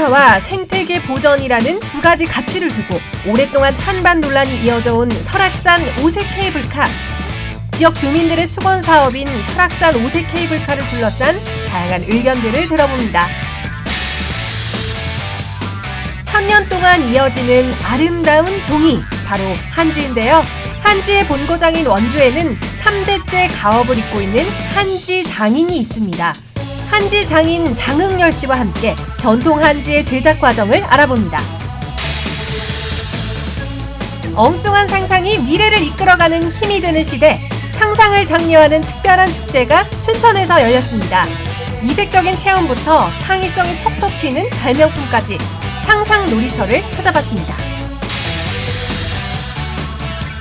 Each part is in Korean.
수건화와 생태계 보전이라는 두 가지 가치를 두고 오랫동안 찬반 논란이 이어져온 설악산 오색 케이블카. 지역 주민들의 수건 사업인 설악산 오색 케이블카를 둘러싼 다양한 의견들을 들어봅니다. 천년 동안 이어지는 아름다운 종이, 바로 한지인데요. 한지의 본고장인 원주에는 3대째 가업을 잇고 있는 한지 장인이 있습니다. 한지 장인 장흥열 씨와 함께 전통 한지의 제작 과정을 알아봅니다. 엉뚱한 상상이 미래를 이끌어가는 힘이 되는 시대, 상상을 장려하는 특별한 축제가 춘천에서 열렸습니다. 이색적인 체험부터 창의성이 톡톡 튀는 발명품까지 상상 놀이터를 찾아봤습니다.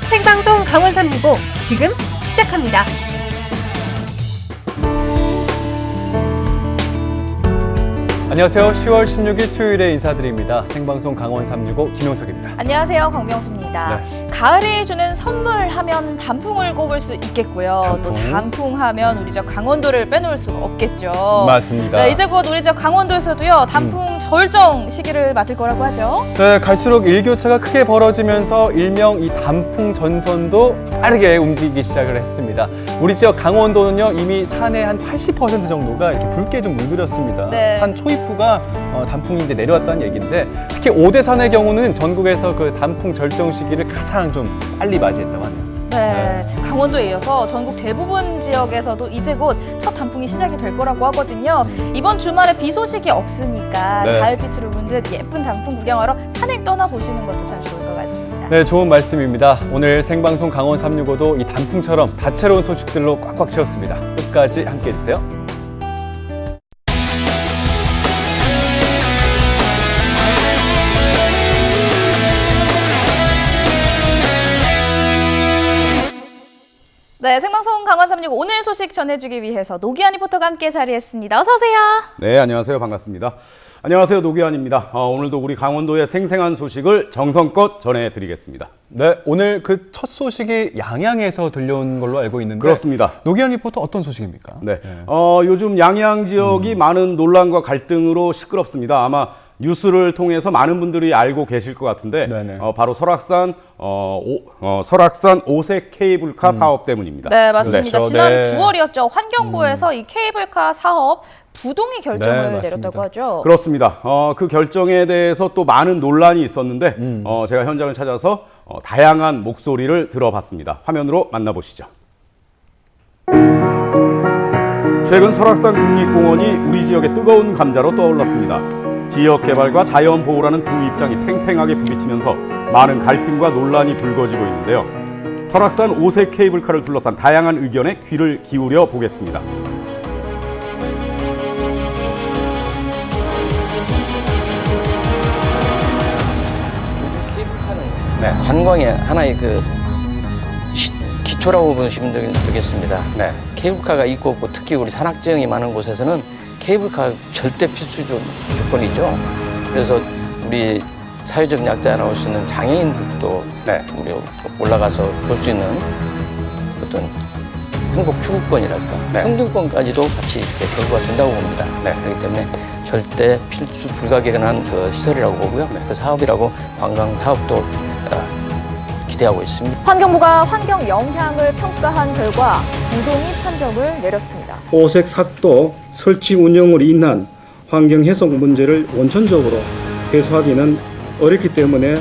생방송 강원 365 지금 시작합니다. 안녕하세요. 10월 16일 수요일에 인사드립니다. 생방송 강원 365 김용석입니다. 안녕하세요. 광명수입니다. 네. 가을이 주는 선물하면 단풍을 꼽을 수 있겠고요. 또 단풍하면 우리 저 강원도를 빼놓을 수가 없겠죠. 맞습니다. 네, 이제 곧 우리 저 강원도에서도요. 단풍 절정 시기를 맞을 거라고 하죠. 네, 갈수록 일교차가 크게 벌어지면서 일명 이 단풍 전선도 빠르게 움직이기 시작을 했습니다. 우리 지역 강원도는요, 이미 산의 한 80% 정도가 이렇게 붉게 좀 물들었습니다. 네. 산 초입부가 단풍이 이제 내려왔다는 얘기인데, 특히 오대산의 경우는 전국에서 그 단풍 절정 시기를 가장 좀 빨리 맞이했다고 하네요. 네, 강원도에 이어서 전국 대부분 지역에서도 이제 곧 첫 단풍이 시작이 될 거라고 하거든요. 이번 주말에 비 소식이 없으니까 네. 가을빛으로 문든 예쁜 단풍 구경하러 산행 떠나보시는 것도 참 좋을 것 같습니다. 네, 좋은 말씀입니다. 오늘 생방송 강원 365도 이 단풍처럼 다채로운 소식들로 꽉꽉 채웠습니다. 끝까지 함께해 주세요. 네, 생방송 강원 365 오늘 소식 전해주기 위해서 노기한 리포터가 함께 자리했습니다. 어서 오세요. 네, 안녕하세요. 반갑습니다. 안녕하세요. 노기환입니다. 오늘도 우리 강원도의 생생한 소식을 정성껏 전해드리겠습니다. 네, 오늘 그 첫 소식이 양양에서 들려온 걸로 알고 있는데 그렇습니다. 노기한 리포터 어떤 소식입니까? 네, 요즘 양양 지역이 많은 논란과 갈등으로 시끄럽습니다. 아마 뉴스를 통해서 많은 분들이 알고 계실 것 같은데 바로 설악산 오색 케이블카 사업 때문입니다. 네, 맞습니다. 그렇죠. 지난 네. 9월이었죠. 환경부에서 이 케이블카 사업 부동의 결정을 네, 내렸다고 하죠. 그렇습니다. 그 결정에 대해서 또 많은 논란이 있었는데 제가 현장을 찾아서 다양한 목소리를 들어봤습니다. 화면으로 만나보시죠. 최근 설악산 국립공원이 우리 지역의 뜨거운 감자로 떠올랐습니다. 지역 개발과 자연 보호라는 두 입장이 팽팽하게 부딪히면서 많은 갈등과 논란이 불거지고 있는데요. 설악산 오색 케이블카를 둘러싼 다양한 의견에 귀를 기울여 보겠습니다. 요즘 케이블카는 관광의 하나의 그 기초라고 보시면 되겠습니다. 케이블카가 있고 없고 특히 우리 산악지형이 많은 곳에서는 케이블카 절대 필수 조건이죠. 그래서 우리 사회적 약자에 나올 수 있는 장애인들도 우리 올라가서 볼 수 있는 어떤 행복 추구권이랄까 평등권까지도 같이 이렇게 결부가 된다고 봅니다. 그렇기 때문에 절대 필수 불가결한 그 시설이라고 보고요. 그 사업이라고 관광 사업도 기대하고 있습니다. 환경부가 환경 영향을 평가한 결과 부동의 판정을 내렸습니다. 오색 삭도 설치 운영으로 인한 환경 해석 문제를 원천적으로 해소하기는 어렵기 때문에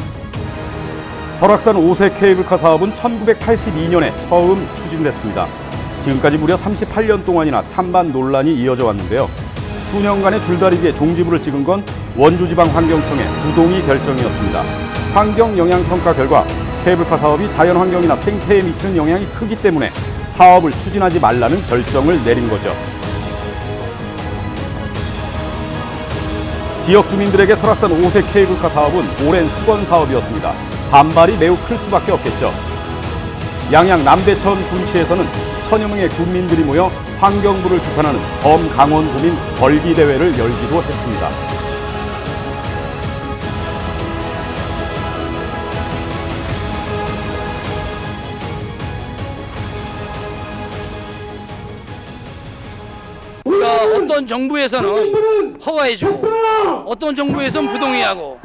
설악산 오색 케이블카 사업은 1982년에 처음 추진됐습니다. 지금까지 무려 38년 동안이나 찬반 논란이 이어져 왔는데요. 수년간의 줄다리기에 종지부를 찍은 건 원주지방환경청의 부동의 결정이었습니다. 환경영향평가 결과 케이블카 사업이 자연환경이나 생태에 미치는 영향이 크기 때문에 사업을 추진하지 말라는 결정을 내린 거죠. 지역 주민들에게 설악산 오색 케이블카 사업은 오랜 수건 사업이었습니다. 반발이 매우 클 수밖에 없겠죠. 양양 남대천 군치에서는 천여 명의 군민들이 모여 환경부를 규탄하는 범강원도민 벌기대회를 열기도 했습니다. 어떤 정부에서는 허가해주고 어떤 정부에서는 부동의하고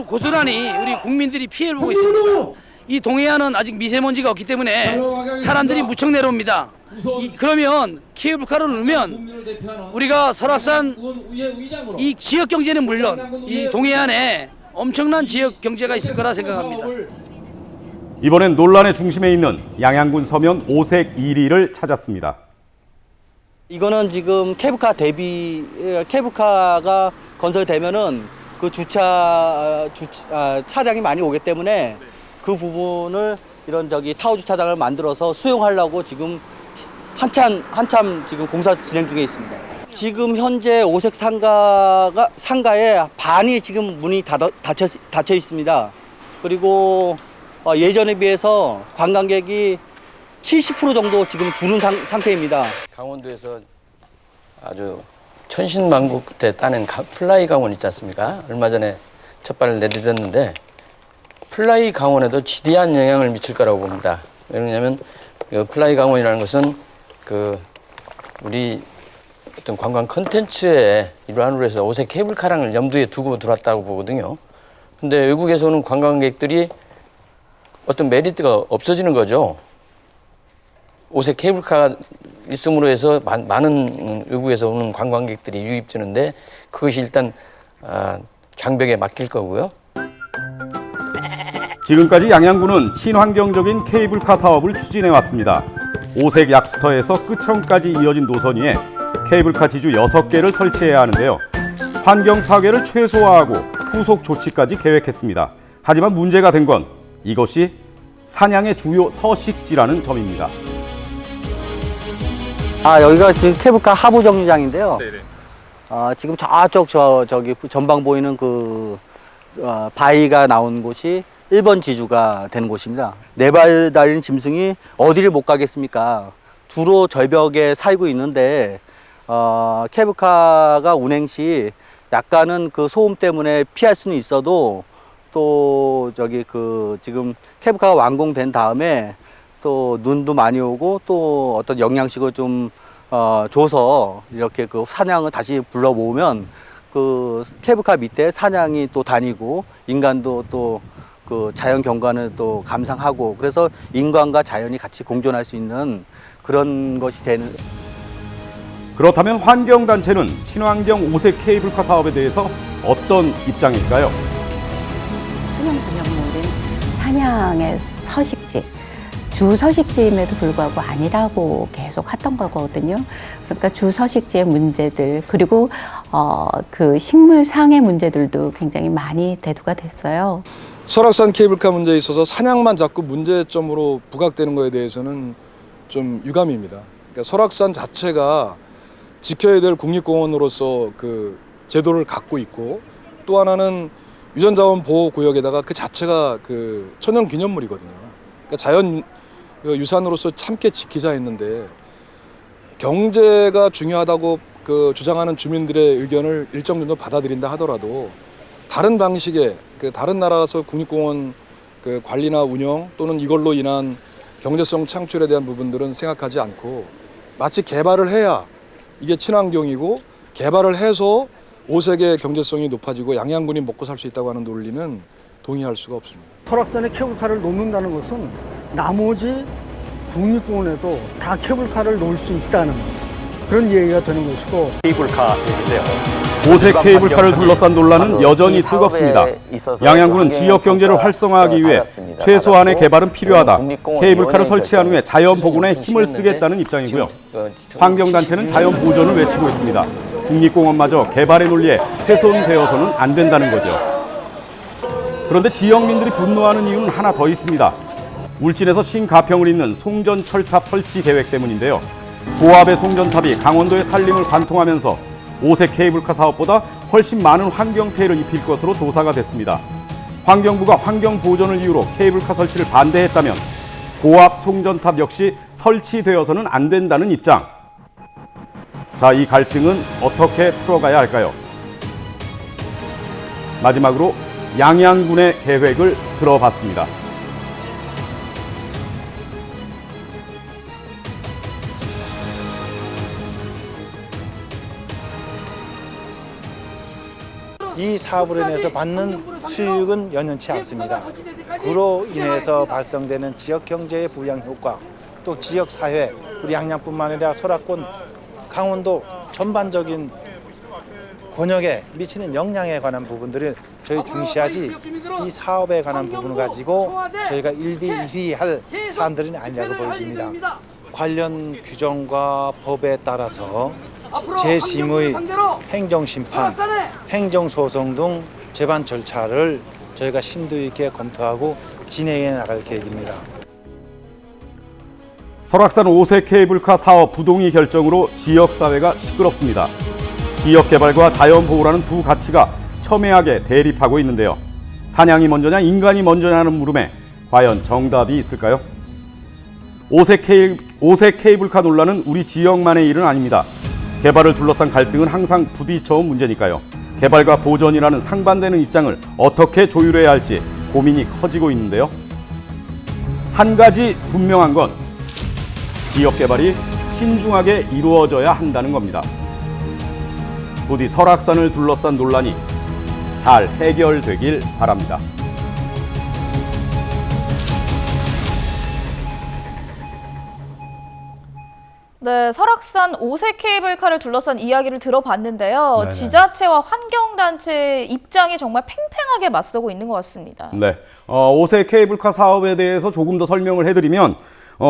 고스란히 우리 국민들이 피해를 보고 있습니다. 이 동해안은 아직 미세먼지가 없기 때문에 사람들이 무척 내려옵니다. 그러면 케이블카를 넣으면 우리가 설악산 이 지역 경제는 물론 이 동해안에 엄청난 지역 경제가 있을 거라 생각합니다. 이번엔 논란의 중심에 있는 양양군 서면 오색 1위를 찾았습니다. 이거는 지금 케이블카가 건설되면은 그 차량이 많이 오기 때문에 그 부분을 이런 타워 주차장을 만들어서 수용하려고 지금 한참 지금 공사 진행 중에 있습니다. 지금 현재 오색 상가의 반이 지금 문이 닫혀 있습니다. 그리고 예전에 비해서 관광객이 70% 정도 지금 줄은 상태입니다. 강원도에서 아주 천신만국대 따낸 플라이 강원 있지 않습니까? 얼마 전에 첫 발을 내디뎠는데 플라이 강원에도 지대한 영향을 미칠 거라고 봅니다. 왜냐하면 플라이 강원이라는 것은 우리 어떤 관광 컨텐츠의 일환으로 해서 오색 케이블카랑을 염두에 두고 들어왔다고 보거든요. 근데 외국에서 오는 관광객들이 어떤 메리트가 없어지는 거죠. 오색 케이블카가 있음으로 해서 많은 외국에서 오는 관광객들이 유입되는데 그것이 일단 장벽에 맡길 거고요. 지금까지 양양군은 친환경적인 케이블카 사업을 추진해 왔습니다. 오색 약수터에서 끝천까지 이어진 노선 위에 케이블카 지주 6개를 설치해야 하는데요. 환경 파괴를 최소화하고 후속 조치까지 계획했습니다. 하지만 문제가 된 건 이것이 산양의 주요 서식지라는 점입니다. 여기가 지금 케이블카 하부 정류장인데요. 지금 저기 전방 보이는 바위가 나온 곳이 1번 지주가 되는 곳입니다. 4발 달린 짐승이 어디를 못 가겠습니까? 주로 절벽에 살고 있는데 케이블카가 운행 시 약간은 소음 때문에 피할 수는 있어도 또 지금 케이블카가 완공된 다음에 또 눈도 많이 오고 또 어떤 영양식을 좀 줘서 이렇게 사냥을 다시 불러 모으면 케이블카 밑에 사냥이 또 다니고 인간도 또 자연 경관을 또 감상하고 그래서 인간과 자연이 같이 공존할 수 있는 그런 것이 되는. 그렇다면 환경단체는 친환경 오색 케이블카 사업에 대해서 어떤 입장일까요? 천연기념물은 산양의 서식지, 주 서식지임에도 불구하고 아니라고 계속 했던 거거든요. 그러니까 주 서식지의 문제들 그리고 식물상의 문제들도 굉장히 많이 대두가 됐어요. 설악산 케이블카 문제에 있어서 산양만 자꾸 문제점으로 부각되는 것에 대해서는 좀 유감입니다. 그러니까 설악산 자체가 지켜야 될 국립공원으로서 제도를 갖고 있고 또 하나는 유전자원 보호구역에다가 그 자체가 천연기념물이거든요. 그러니까 자연 유산으로서 참게 지키자 했는데 경제가 중요하다고 주장하는 주민들의 의견을 일정 정도 받아들인다 하더라도 다른 방식의 다른 나라에서 국립공원 관리나 운영 또는 이걸로 인한 경제성 창출에 대한 부분들은 생각하지 않고 마치 개발을 해야 이게 친환경이고 개발을 해서 오색의 경제성이 높아지고 양양군이 먹고 살 수 있다고 하는 논리는 동의할 수가 없습니다. 설악산에 케이블카를 놓는다는 것은 나머지 국립공원에도 다 케이블카를 놓을 수 있다는 그런 얘기가 되는 것이고 케이블카인데요. 오색 케이블카를 둘러싼 논란은 여전히 뜨겁습니다. 양양군은 지역 경제를 활성화하기 위해 최소한의 개발은 필요하다. 케이블카를 설치한 후에 자연 복원에 힘을 쓰겠다는 입장이고요. 환경단체는 자연 보존을 외치고 있습니다. 국립공원마저 개발의 논리에 훼손되어서는 안 된다는 거죠. 그런데 지역민들이 분노하는 이유는 하나 더 있습니다. 울진에서 신가평을 잇는 송전철탑 설치 계획 때문인데요. 고압의 송전탑이 강원도의 산림을 관통하면서 오색 케이블카 사업보다 훨씬 많은 환경 폐해를 입힐 것으로 조사가 됐습니다. 환경부가 환경 보존을 이유로 케이블카 설치를 반대했다면 고압 송전탑 역시 설치되어서는 안 된다는 입장. 자, 이 갈등은 어떻게 풀어가야 할까요? 마지막으로 양양군의 계획을 들어봤습니다. 이 사업으로 인해서 받는 수익은 연연치 않습니다. 그로 인해서 발생되는 지역 경제의 부양 효과, 또 지역 사회, 우리 양양뿐만 아니라 설악권, 강원도 전반적인 권역에 미치는 영향에 관한 부분들을 저희 중시하지 이 사업에 관한 부분을 가지고 저희가 일희할 사안들은 아니라고 보여집니다. 관련 규정과 법에 따라서 재심의 행정심판, 행정소송 등 재반 절차를 저희가 심도 있게 검토하고 진행해 나갈 계획입니다. 설악산 5세 케이블카 사업 부동의 결정으로 지역사회가 시끄럽습니다. 지역개발과 자연보호라는 두 가치가 첨예하게 대립하고 있는데요. 사냥이 먼저냐 인간이 먼저냐는 물음에 과연 정답이 있을까요? 5세 케이블카 논란은 우리 지역만의 일은 아닙니다. 개발을 둘러싼 갈등은 항상 부딪혀온 문제니까요. 개발과 보전이라는 상반되는 입장을 어떻게 조율해야 할지 고민이 커지고 있는데요. 한 가지 분명한 건 지역개발이 신중하게 이루어져야 한다는 겁니다. 부디 설악산을 둘러싼 논란이 잘 해결되길 바랍니다. 네, 설악산 5세 케이블카를 둘러싼 이야기를 들어봤는데요. 네네. 지자체와 환경단체의 입장이 정말 팽팽하게 맞서고 있는 것 같습니다. 네, 5세 케이블카 사업에 대해서 조금 더 설명을 해드리면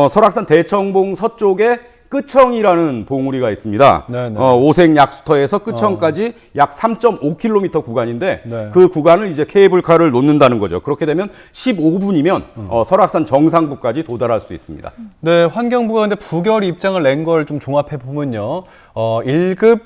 설악산 대청봉 서쪽에 끄청이라는 봉우리가 있습니다. 5색 약수터에서 끄청까지 약 3.5km 구간인데 네. 그 구간을 이제 케이블카를 놓는다는 거죠. 그렇게 되면 15분이면 설악산 정상부까지 도달할 수 있습니다. 네, 환경부가 근데 부결 입장을 낸 걸 좀 종합해 보면요. 1급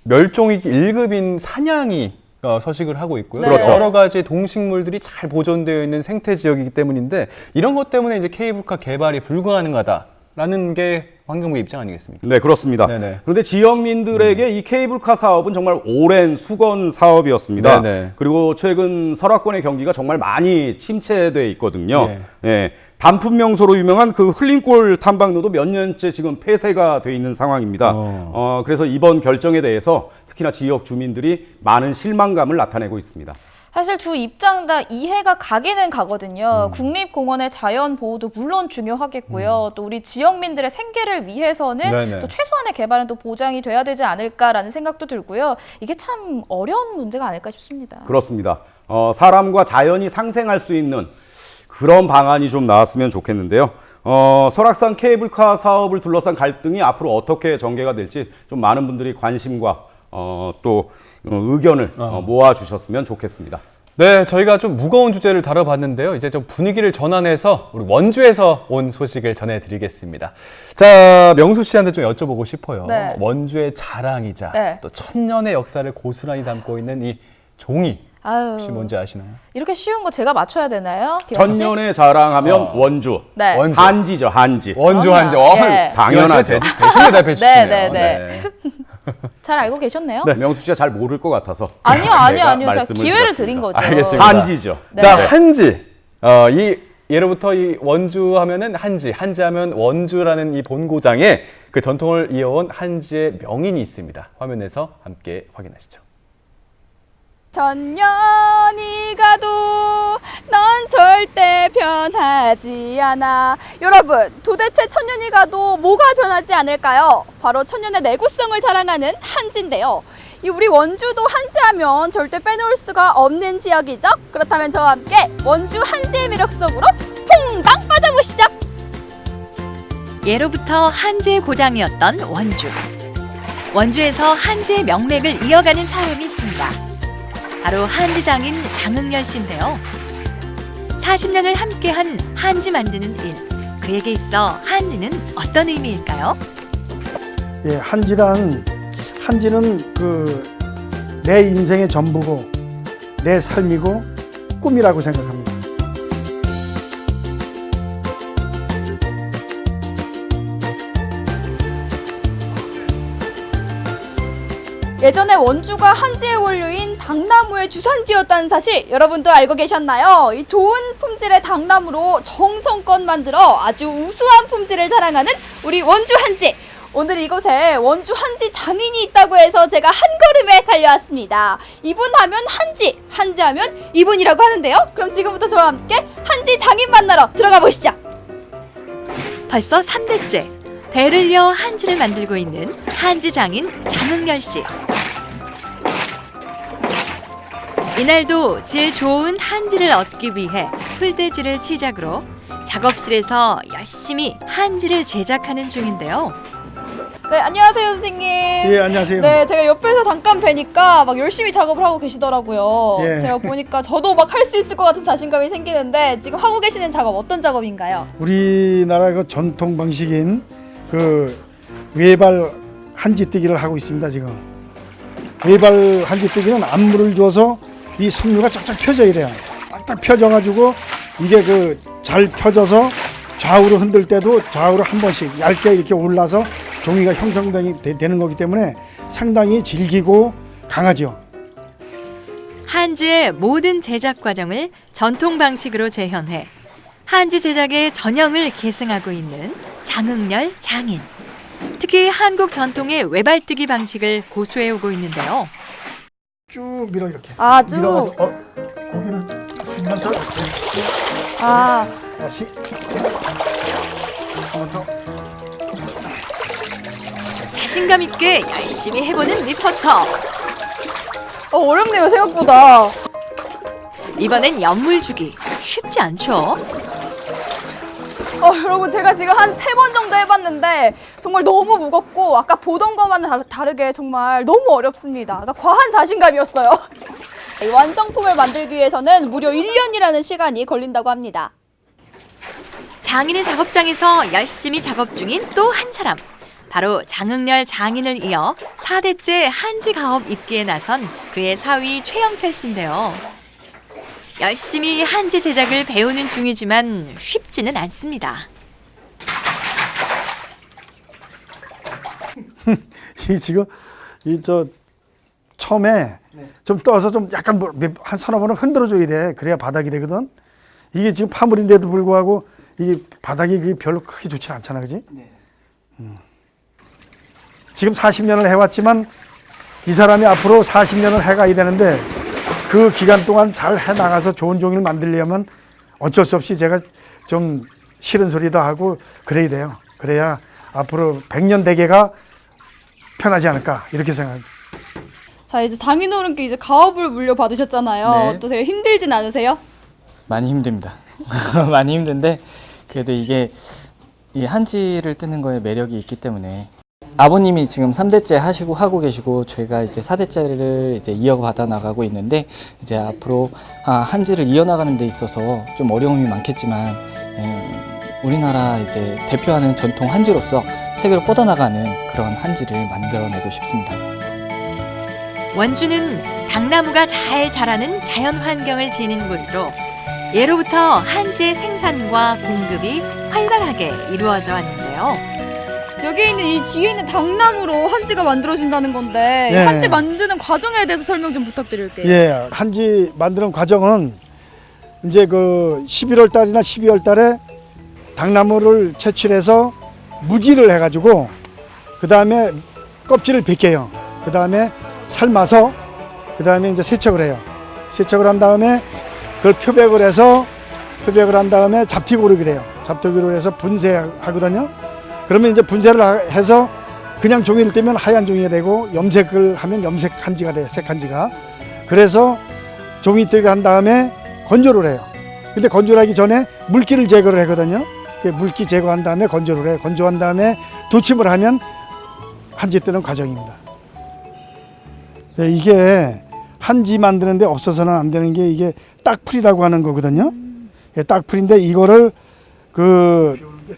멸종위기 1급인 사냥이 서식을 하고 있고요. 네. 그렇죠. 여러 가지 동식물들이 잘 보존되어 있는 생태 지역이기 때문인데 이런 것 때문에 이제 케이블카 개발이 불가능하다라는 게 환경부 입장 아니겠습니까? 네, 그렇습니다. 네네. 그런데 지역민들에게 이 케이블카 사업은 정말 오랜 수건 사업이었습니다. 네네. 그리고 최근 설악권의 경기가 정말 많이 침체돼 있거든요. 네. 예, 단품 명소로 유명한 그 흘림골 탐방로도 몇 년째 지금 폐쇄가 돼 있는 상황입니다. 그래서 이번 결정에 대해서 특히나 지역 주민들이 많은 실망감을 나타내고 있습니다. 사실 두 입장 다 이해가 가기는 가거든요. 국립공원의 자연 보호도 물론 중요하겠고요. 또 우리 지역민들의 생계를 위해서는 네네. 또 최소한의 개발은 또 보장이 돼야 되지 않을까라는 생각도 들고요. 이게 참 어려운 문제가 아닐까 싶습니다. 그렇습니다. 사람과 자연이 상생할 수 있는 그런 방안이 좀 나왔으면 좋겠는데요. 설악산 케이블카 사업을 둘러싼 갈등이 앞으로 어떻게 전개가 될지 좀 많은 분들이 관심과 또 의견을 모아주셨으면 좋겠습니다. 네, 저희가 좀 무거운 주제를 다뤄봤는데요. 이제 좀 분위기를 전환해서 우리 원주에서 온 소식을 전해드리겠습니다. 자, 명수 씨한테 좀 여쭤보고 싶어요. 네. 원주의 자랑이자 네. 또 천년의 역사를 고스란히 담고 있는 이 종이 혹시 뭔지 아시나요? 이렇게 쉬운 거 제가 맞춰야 되나요? 기원 씨? 천년의 자랑하면 원주. 네. 원주. 한지죠, 한지. 원주 그럼요. 한지. 예. 당연하죠. 대신에 대표해 주시네요. 네. 잘 알고 계셨네요? 네, 명수 씨가 잘 모를 것 같아서. 아니요. 제가 제가 말씀을 기회를 드렸습니다. 드린 거죠. 알겠습니다. 한지죠. 네. 자, 한지. 예로부터 이 원주 하면은 한지 하면 원주라는 이 본고장에 그 전통을 이어온 한지의 명인이 있습니다. 화면에서 함께 확인하시죠. 천년이 가도 넌 절대 변하지 않아. 여러분, 도대체 천년이 가도 뭐가 변하지 않을까요? 바로 천년의 내구성을 자랑하는 한지인데요. 이 우리 원주도 한지하면 절대 빼놓을 수가 없는 지역이죠. 그렇다면 저와 함께 원주 한지의 매력 속으로 퐁당 빠져보시죠. 예로부터 한지의 고장이었던 원주. 원주에서 한지의 명맥을 이어가는 사람이 있습니다. 바로 한지장인 장흥열 씨인데요. 40년을 함께한 한지 만드는 일. 그에게 있어 한지는 어떤 의미일까요? 예, 한지는 내 인생의 전부고 내 삶이고 꿈이라고 생각합니다. 예전에 원주가 한지의 원료인 당나무의 주산지였다는 사실 여러분도 알고 계셨나요? 이 좋은 품질의 당나무로 정성껏 만들어 아주 우수한 품질을 자랑하는 우리 원주 한지. 오늘 이곳에 원주 한지 장인이 있다고 해서 제가 한 걸음에 달려왔습니다. 이분 하면 한지, 한지 하면 이분이라고 하는데요. 그럼 지금부터 저와 함께 한지 장인 만나러 들어가 보시죠. 벌써 3대째 대를 이어 한지를 만들고 있는 한지 장인 장흥열 씨. 이날도 질 좋은 한지를 얻기 위해 풀대질을 시작으로 작업실에서 열심히 한지를 제작하는 중인데요. 네, 안녕하세요, 선생님. 예, 안녕하세요. 네, 제가 옆에서 잠깐 뵈니까 막 열심히 작업을 하고 계시더라고요. 예. 제가 보니까 저도 막 할 수 있을 것 같은 자신감이 생기는데 지금 하고 계시는 작업 어떤 작업인가요? 우리나라 그 전통 방식인 그 외발 한지뜨기를 하고 있습니다, 지금. 외발 한지뜨기는 앞물을 줘서 이 섬유가 쫙쫙 펴져야 돼요. 딱딱 펴져가지고 이게 그 잘 펴져서 좌우로 흔들 때도 좌우로 한 번씩 얇게 이렇게 올라서 종이가 형성되는 거기 때문에 상당히 질기고 강하죠. 한지의 모든 제작 과정을 전통 방식으로 재현해 한지 제작의 전형을 계승하고 있는 장흥열 장인. 특히 한국 전통의 외발뜨기 방식을 고수해 오고 있는데요. 쭉 밀어 이렇게. 아, 쭉. 밀어가지고, 고기를 주면서 아, 다시 한번 더. 자신감 있게 열심히 해보는 리포터. 어렵네요, 생각보다. 이번엔 연물 주기 쉽지 않죠? 여러분, 제가 지금 한 3번 정도 해봤는데 정말 너무 무겁고 아까 보던 것과는 다르게 정말 너무 어렵습니다. 그러니까 과한 자신감이었어요. 이 완성품을 만들기 위해서는 무려 1년이라는 시간이 걸린다고 합니다. 장인의 작업장에서 열심히 작업 중인 또 한 사람. 바로 장흥열 장인을 이어 4대째 한지 가업 잇기에 나선 그의 사위 최영철 씨인데요. 열심히 한지 제작을 배우는 중이지만 쉽지는 않습니다. 이 지금 처음에 좀 떠서 좀 약간 한 서너 번은 흔들어줘야 돼. 그래야 바닥이 되거든. 이게 지금 파물인데도 불구하고 이 바닥이 그게 별로 크게 좋지 않잖아, 그지? 지금 40년을 해왔지만 이 사람이 앞으로 40년을 해가야 되는데 그 기간 동안 잘 해나가서 좋은 종이를 만들려면 어쩔 수 없이 제가 좀 싫은 소리도 하고 그래야 돼요. 그래야 앞으로 100년 대계가 편하지 않을까 이렇게 생각합니다. 자, 이제 장인어른께 이제 가업을 물려받으셨잖아요. 네. 어떠세요? 힘들진 않으세요? 많이 힘듭니다. 많이 힘든데 그래도 이게 이 한지를 뜨는 거에 매력이 있기 때문에 아버님이 지금 3대째 하고 계시고 제가 이제 4대째를 이제 이어받아 나가고 있는데 이제 앞으로 한지를 이어나가는 데 있어서 좀 어려움이 많겠지만 우리나라 이제 대표하는 전통 한지로서 세계로 뻗어나가는 그런 한지를 만들어내고 싶습니다. 원주는 당나무가 잘 자라는 자연 환경을 지닌 곳으로 예로부터 한지의 생산과 공급이 활발하게 이루어져 왔는데요. 여기 있는 이 뒤에 있는 당나무로 한지가 만들어진다는 건데 예. 한지 만드는 과정에 대해서 설명 좀 부탁드릴게요. 예, 한지 만드는 과정은 이제 그 11월 달이나 12월 달에 당나무를 채취해서 무지를 해가지고 그 다음에 껍질을 벗겨요. 그 다음에 삶아서 그 다음에 이제 세척을 해요. 세척을 한 다음에 그걸 표백을 한 다음에 잡티고르기를 해요. 잡티고르기를 해서 분쇄하거든요. 그러면 이제 분쇄를 해서 그냥 종이를 떼면 하얀 종이가 되고 염색을 하면 염색 한지가 돼요. 색한지가. 그래서 종이뜨기를 한 다음에 건조를 해요. 근데 건조를 하기 전에 물기를 제거를 하거든요. 물기 제거한 다음에 건조를 해요. 건조한 다음에 도침을 하면 한지 뜨는 과정입니다. 네, 이게 한지 만드는데 없어서는 안 되는 게 이게 딱풀이라고 하는 거거든요. 예, 딱풀인데 이거를 그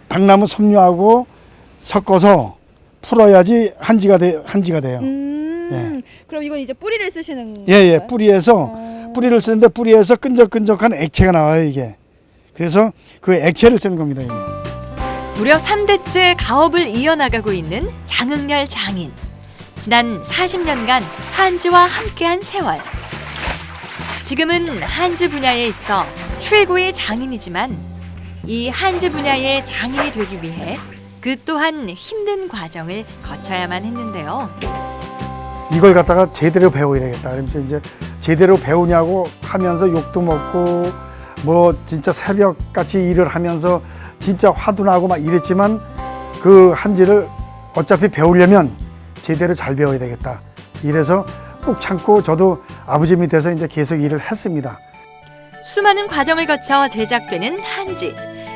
당나무 섬유하고 섞어서 풀어야지 한지가 돼요. 예. 그럼 이건 이제 뿌리를 쓰시는 예, 건가요? 뿌리를 쓰는데 뿌리에서 끈적끈적한 액체가 나와요, 이게. 그래서 그 액체를 쓰는 겁니다, 이게. 무려 3대째 가업을 이어나가고 있는 장흥열 장인. 지난 40년간 한지와 함께한 세월. 지금은 한지 분야에 있어 최고의 장인이지만 이 한지 분야의 장인이 되기 위해 그 또한 힘든 과정을 거쳐야만 했는데요. 이걸 갖다가 제대로 배워야 되겠다. 그러면서 이제 제대로 배우냐고 하면서 욕도 먹고 뭐 진짜 새벽같이 일을 하면서 진짜 화도 나고 막 이랬지만 그 한지를 어차피 배우려면 제대로 잘 배워야 되겠다. 이래서 꼭 참고 저도 아버지 밑에서 이제 계속 일을 했습니다. 수많은 과정을 거쳐 제작되는 한지.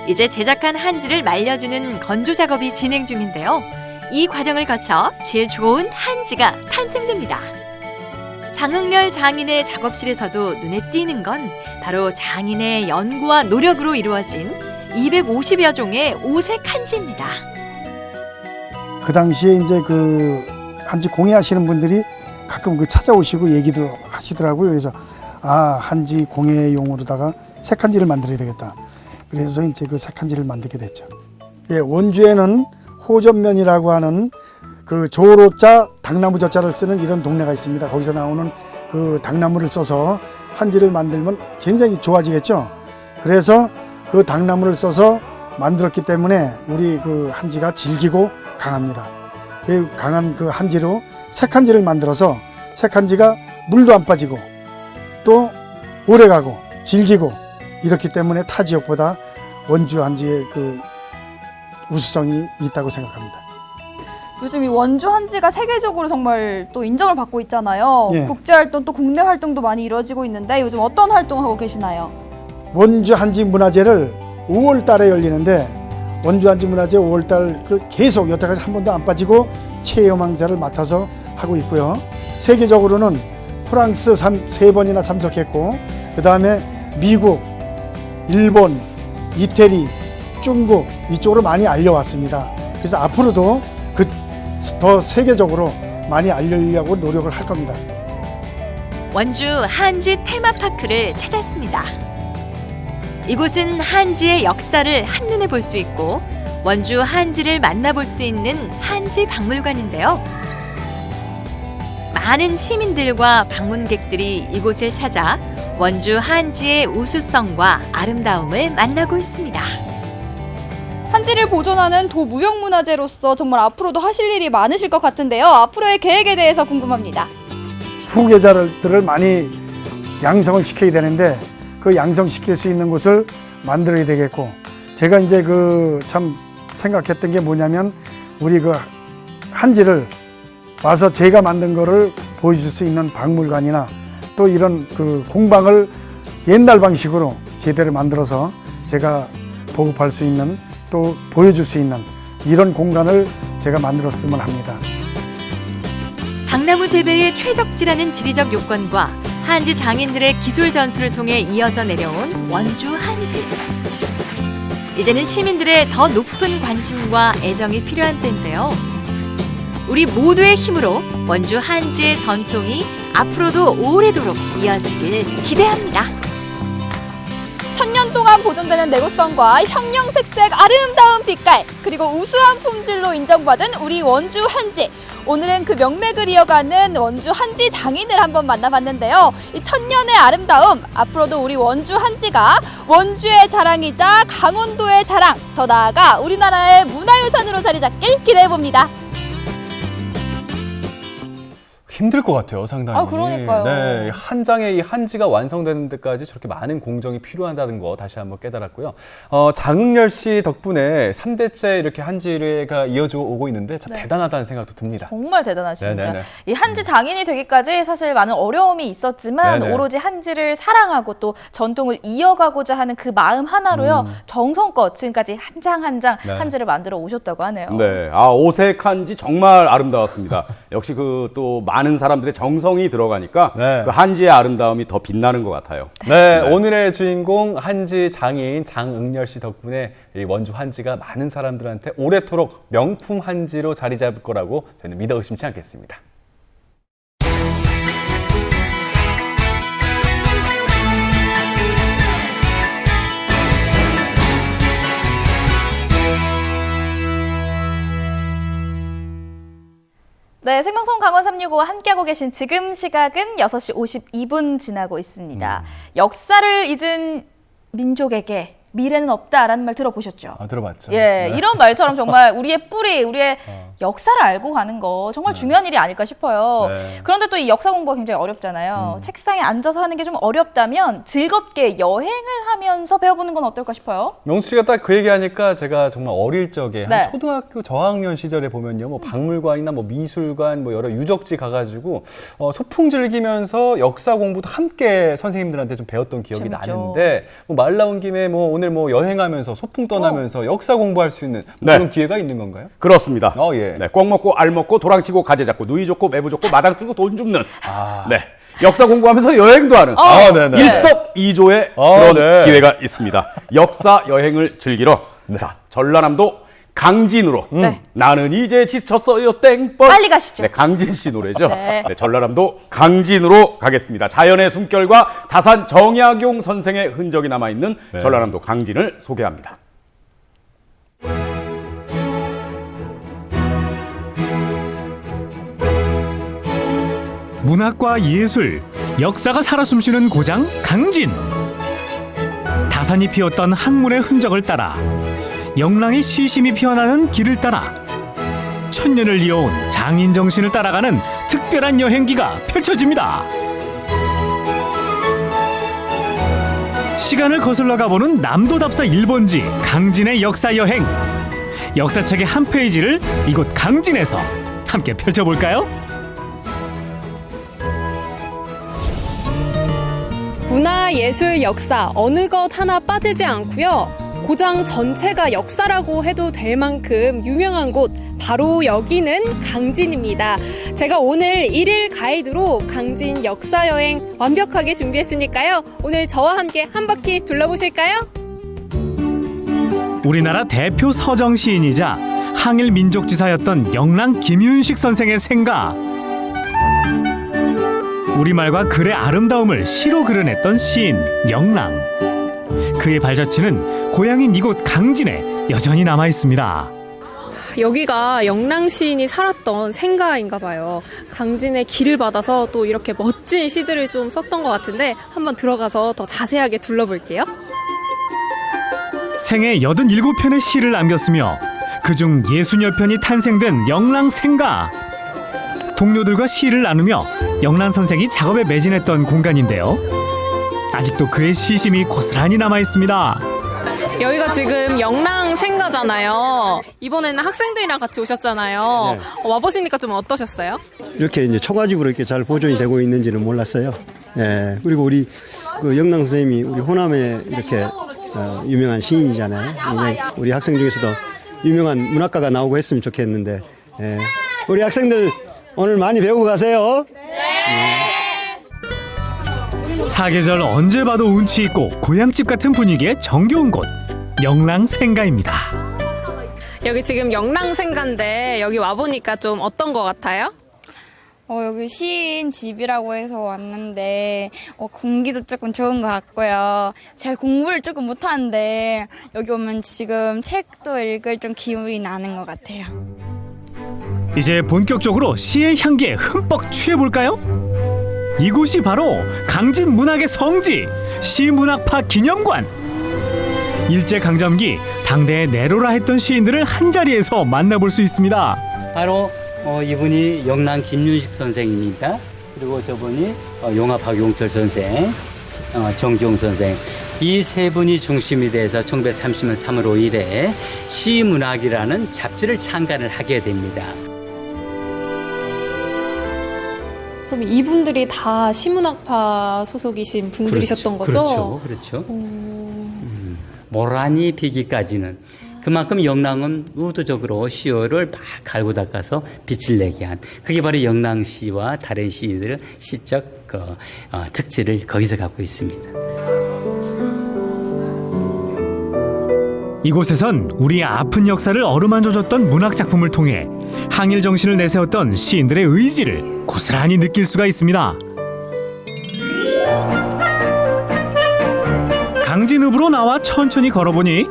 이제 제작한 한지를 말려주는 건조 작업이 진행 중인데요. 이 과정을 거쳐 질 좋은 한지가 탄생됩니다. 장흥렬 장인의 작업실에서도 눈에 띄는 건 바로 장인의 연구와 노력으로 이루어진 250여 종의 오색 한지입니다. 그 당시에 이제 그 한지 공예하시는 분들이 가끔 그 찾아오시고 얘기도 하시더라고요. 그래서 아, 한지 공예용으로다가 색한지를 만들어야 되겠다. 그래서 이제 그 색한지를 만들게 됐죠. 예, 원주에는 호전면이라고 하는 그 조로자, 당나무 저자를 쓰는 이런 동네가 있습니다. 거기서 나오는 그 당나무를 써서 한지를 만들면 굉장히 좋아지겠죠. 그래서 그 당나무를 써서 만들었기 때문에 우리 그 한지가 질기고 강합니다. 그 강한 그 한지로 색한지를 만들어서 색한지가 물도 안 빠지고 또 오래가고 질기고 이렇기 때문에 타 지역보다 원주 한지의 그 우수성이 있다고 생각합니다. 요즘 이 원주 한지가 세계적으로 정말 또 인정을 받고 있잖아요. 예. 국제 활동 또 국내 활동도 많이 이루어지고 있는데 요즘 어떤 활동하고 계시나요? 원주 한지 문화제를 5월 달에 열리는데 원주 한지 문화제 5월 달 그 계속 여태까지 한 번도 안 빠지고 체험 행사를 맡아서 하고 있고요. 세계적으로는 프랑스 3번이나 참석했고 그다음에 미국, 일본, 이태리, 중국 이쪽으로 많이 알려왔습니다. 그래서 앞으로도 더 세계적으로 많이 알리려고 노력을 할 겁니다. 원주 한지 테마파크를 찾았습니다. 이곳은 한지의 역사를 한눈에 볼 수 있고 원주 한지를 만나볼 수 있는 한지 박물관인데요. 많은 시민들과 방문객들이 이곳을 찾아 원주 한지의 우수성과 아름다움을 만나고 있습니다. 한지를 보존하는 도무형문화재로서 정말 앞으로도 하실 일이 많으실 것 같은데요. 앞으로의 계획에 대해서 궁금합니다. 후계자들을 많이 양성을 시켜야 되는데 그 양성시킬 수 있는 곳을 만들어야 되겠고 제가 이제 그 참 생각했던 게 뭐냐면 우리 그 한지를 와서 제가 만든 거를 보여줄 수 있는 박물관이나 또 이런 그 공방을 옛날 방식으로 제대로 만들어서 제가 보급할 수 있는 또 보여줄 수 있는 이런 공간을 제가 만들었으면 합니다. 당나무 재배의 최적지라는 지리적 요건과 한지 장인들의 기술 전수를 통해 이어져 내려온 원주 한지. 이제는 시민들의 더 높은 관심과 애정이 필요한 때인데요. 우리 모두의 힘으로 원주 한지의 전통이 앞으로도 오래도록 이어지길 기대합니다. 천년 동안 보존되는 내구성과 형형색색 아름다운 빛깔 그리고 우수한 품질로 인정받은 우리 원주 한지. 오늘은 그 명맥을 이어가는 원주 한지 장인을 한번 만나봤는데요. 이 천년의 아름다움 앞으로도 우리 원주 한지가 원주의 자랑이자 강원도의 자랑 더 나아가 우리나라의 문화유산으로 자리 잡길 기대해봅니다. 힘들 것 같아요, 상당히. 아, 그러니까요. 네, 한 장의 이 한지가 완성되는 데까지 저렇게 많은 공정이 필요하다는 거 다시 한번 깨달았고요. 장흥렬 씨 덕분에 3대째 이렇게 한지가 이어져 오고 있는데 참 대단하다는 생각도 듭니다. 정말 대단하십니다. 네네네. 이 한지 장인이 되기까지 사실 많은 어려움이 있었지만 네네. 오로지 한지를 사랑하고 또 전통을 이어가고자 하는 그 마음 하나로요. 정성껏 지금까지 한 장 한 장 네. 한지를 만들어 오셨다고 하네요. 네, 아 오색 한지 정말 아름다웠습니다. 역시 그 또 많은 사람들의 정성이 들어가니까 그 한지의 아름다움이 더 빛나는 것 같아요. 네, 오늘의 주인공 한지 장인 장응렬 씨 덕분에 이 원주 한지가 많은 사람들한테 오래도록 명품 한지로 자리 잡을 거라고 저희는 믿어 의심치 않겠습니다. 네, 생방송 강원 365와 함께하고 계신 지금 시각은 6시 52분 지나고 있습니다. 역사를 잊은 민족에게 미래는 없다라는 말 들어보셨죠? 들어봤죠. 예, 네. 이런 말처럼 정말 우리의 뿌리, 우리의 역사를 알고 가는 거 정말 중요한 일이 아닐까 싶어요. 네. 그런데 또 이 역사 공부가 굉장히 어렵잖아요. 책상에 앉아서 하는 게 좀 어렵다면 즐겁게 여행을 하면서 배워보는 건 어떨까 싶어요. 명수 씨가 딱 그 얘기하니까 제가 정말 어릴 적에 네. 한 초등학교 저학년 시절에 보면요, 뭐 박물관이나 뭐 미술관, 뭐 여러 유적지 가가지고 소풍 즐기면서 역사 공부도 함께 선생님들한테 좀 배웠던 기억이 재밌죠. 나는데 뭐 말 나온 김에 뭐 오늘 뭐 여행하면서 소풍 떠나면서 역사 공부할 수 있는 네. 그런 기회가 있는 건가요? 그렇습니다. 예. 네, 꽁 먹고 알 먹고 도랑치고 가재 잡고 누이 좋고 매부 좋고 마당 쓰고 돈 줍는. 네. 역사 공부하면서 여행도 하는 네네. 일석이조의 그런 네. 기회가 있습니다. 역사 여행을 즐기러 자 전라남도 강진으로 나는 이제 지쳤어요 땡벌 빨리 가시죠. 네, 강진 씨 노래죠. 네. 네, 전라남도 강진으로 가겠습니다. 자연의 숨결과 다산 정약용 선생의 흔적이 남아있는 전라남도 강진을 소개합니다. 문학과 예술, 역사가 살아 숨쉬는 고장 강진. 다산이 피웠던 학문의 흔적을 따라 영랑의 시심이 피어나는 길을 따라 천년을 이어온 장인 정신을 따라가는 특별한 여행기가 펼쳐집니다. 시간을 거슬러 가보는 남도답사 1번지 강진의 역사 여행. 역사책의 한 페이지를 이곳 강진에서 함께 펼쳐볼까요? 문화, 예술, 역사 어느 것 하나 빠지지 않고요. 고장 전체가 역사라고 해도 될 만큼 유명한 곳 바로 여기는 강진입니다. 제가 오늘 1일 가이드로 강진 역사 여행 완벽하게 준비했으니까요. 오늘 저와 함께 한 바퀴 둘러보실까요? 우리나라 대표 서정 시인이자 항일 민족지사였던 영랑 김윤식 선생의 생가. 우리말과 글의 아름다움을 시로 그려냈던 시인 영랑. 그의 발자취는 고향인 이곳 강진에 여전히 남아 있습니다. 여기가 영랑 시인이 살았던 생가인가 봐요. 강진의 길을 받아서 또 이렇게 멋진 시들을 좀 썼던 것 같은데 한번 들어가서 더 자세하게 둘러볼게요. 생애 87편의 시를 남겼으며 그중 60여 편이 탄생된 영랑 생가. 동료들과 시를 나누며 영란 선생이 작업에 매진했던 공간인데요. 아직도 그의 시심이 고스란히 남아 있습니다. 여기가 지금 영랑 생가잖아요. 이번에는 학생들이랑 같이 오셨잖아요. 와보시니까 좀 어떠셨어요? 이렇게 이제 초가집으로 이렇게 잘 보존이 되고 있는지는 몰랐어요. 예. 그리고 우리 그 영랑 선생님이 우리 호남에 이렇게 유명한 시인이잖아요. 우리 학생 중에서도 유명한 문학가가 나오고 했으면 좋겠는데, 예. 우리 학생들 오늘 많이 배우고 가세요. 사계절 언제 봐도 운치 있고 고향집 같은 분위기의 정겨운 곳 영랑 생가입니다. 여기 지금 영랑 생가인데 여기 와보니까 좀 어떤 것 같아요? 여기 시인 집이라고 해서 왔는데 공기도 조금 좋은 것 같고요. 제가 공부를 조금 못하는데 여기 오면 지금 책도 읽을 좀 기분이 나는 것 같아요. 이제 본격적으로 시의 향기에 흠뻑 취해볼까요? 이곳이 바로 강진 문학의 성지 시문학파 기념관. 일제강점기 당대의 내로라 했던 시인들을 한자리에서 만나볼 수 있습니다. 바로 이분이 영랑 김윤식 선생입니다. 그리고 저분이 용화 박용철 선생, 정지용 선생. 이 세 분이 중심이 돼서 1930년 3월 5일에 시문학이라는 잡지를 창간을 하게 됩니다. 그럼 이분들이 다 시문학파 소속이신 분들이셨던 거죠? 그렇죠. 모란이 비기까지는 그만큼 영랑은 의도적으로 시어를 막 갈고 닦아서 빛을 내게 한 그게 바로 영랑시와 다른 시인들의 시적 특질을 거기서 갖고 있습니다. 이곳에선 우리의 아픈 역사를 어루만져줬던 문학작품을 통해 항일 정신을 내세웠던 시인들의 의지를 고스란히 느낄 수가 있습니다. 강진읍으로 나와 천천히 걸어보니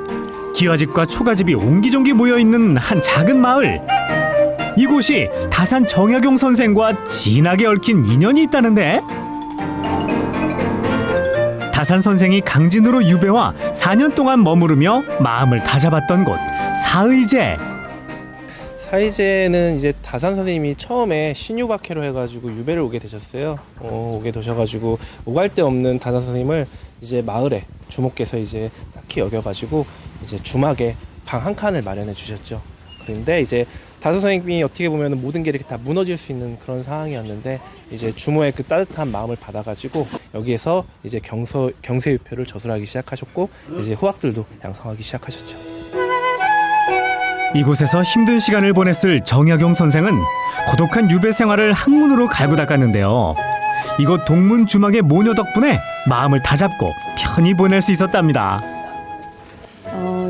기와집과 초가집이 옹기종기 모여있는 한 작은 마을. 이곳이 다산 정약용 선생과 진하게 얽힌 인연이 있다는데 다산 선생이 강진으로 유배와 4년 동안 머무르며 마음을 다잡았던 곳 사의제. 사의제는 이제 다산 선생님이 처음에 신유박해로 해가지고 유배를 오게 되셨어요. 오게 되셔가지고 오갈 데 없는 다산 선생님을 이제 마을에 주목께서 이제 딱히 여겨가지고 이제 주막에 방 한 칸을 마련해 주셨죠. 그런데 이제 다산 선생님이 어떻게 보면 모든 게 이렇게 다 무너질 수 있는 그런 상황이었는데 이제 주모의 그 따뜻한 마음을 받아가지고 여기에서 이제 경세 유표를 저술하기 시작하셨고 이제 후학들도 양성하기 시작하셨죠. 이곳에서 힘든 시간을 보냈을 정약용 선생은 고독한 유배 생활을 학문으로 갈고 닦았는데요. 이곳 동문 주막의 모녀 덕분에 마음을 다잡고 편히 보낼 수 있었답니다.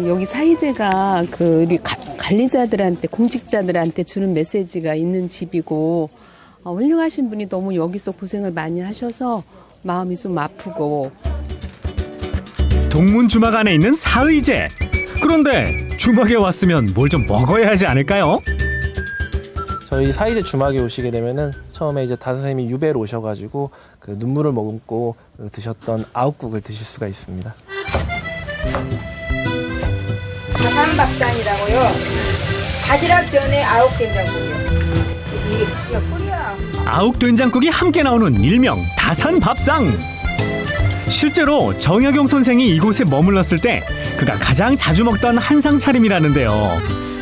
여기 사의제가 그 우리 관리자들한테 공직자들한테 주는 메시지가 있는 집이고 훌륭하신 분이 너무 여기서 고생을 많이 하셔서 마음이 좀 아프고. 동문 주막 안에 있는 사의제. 그런데 주막에 왔으면 뭘 좀 먹어야 하지 않을까요? 저희 사이제 주막에 오시게 되면은 처음에 이제 다산 선생님이 유배로 오셔가지고 그 눈물을 머금고 드셨던 아욱국을 드실 수가 있습니다. 다산밥상이라고요. 바지락 전에 아욱 된장국이요. 이게 꿀이야. 아욱 된장국이 함께 나오는 일명 다산 밥상. 실제로 정약용 선생이 이곳에 머물렀을 때 그가 가장 자주 먹던 한상 차림이라는데요.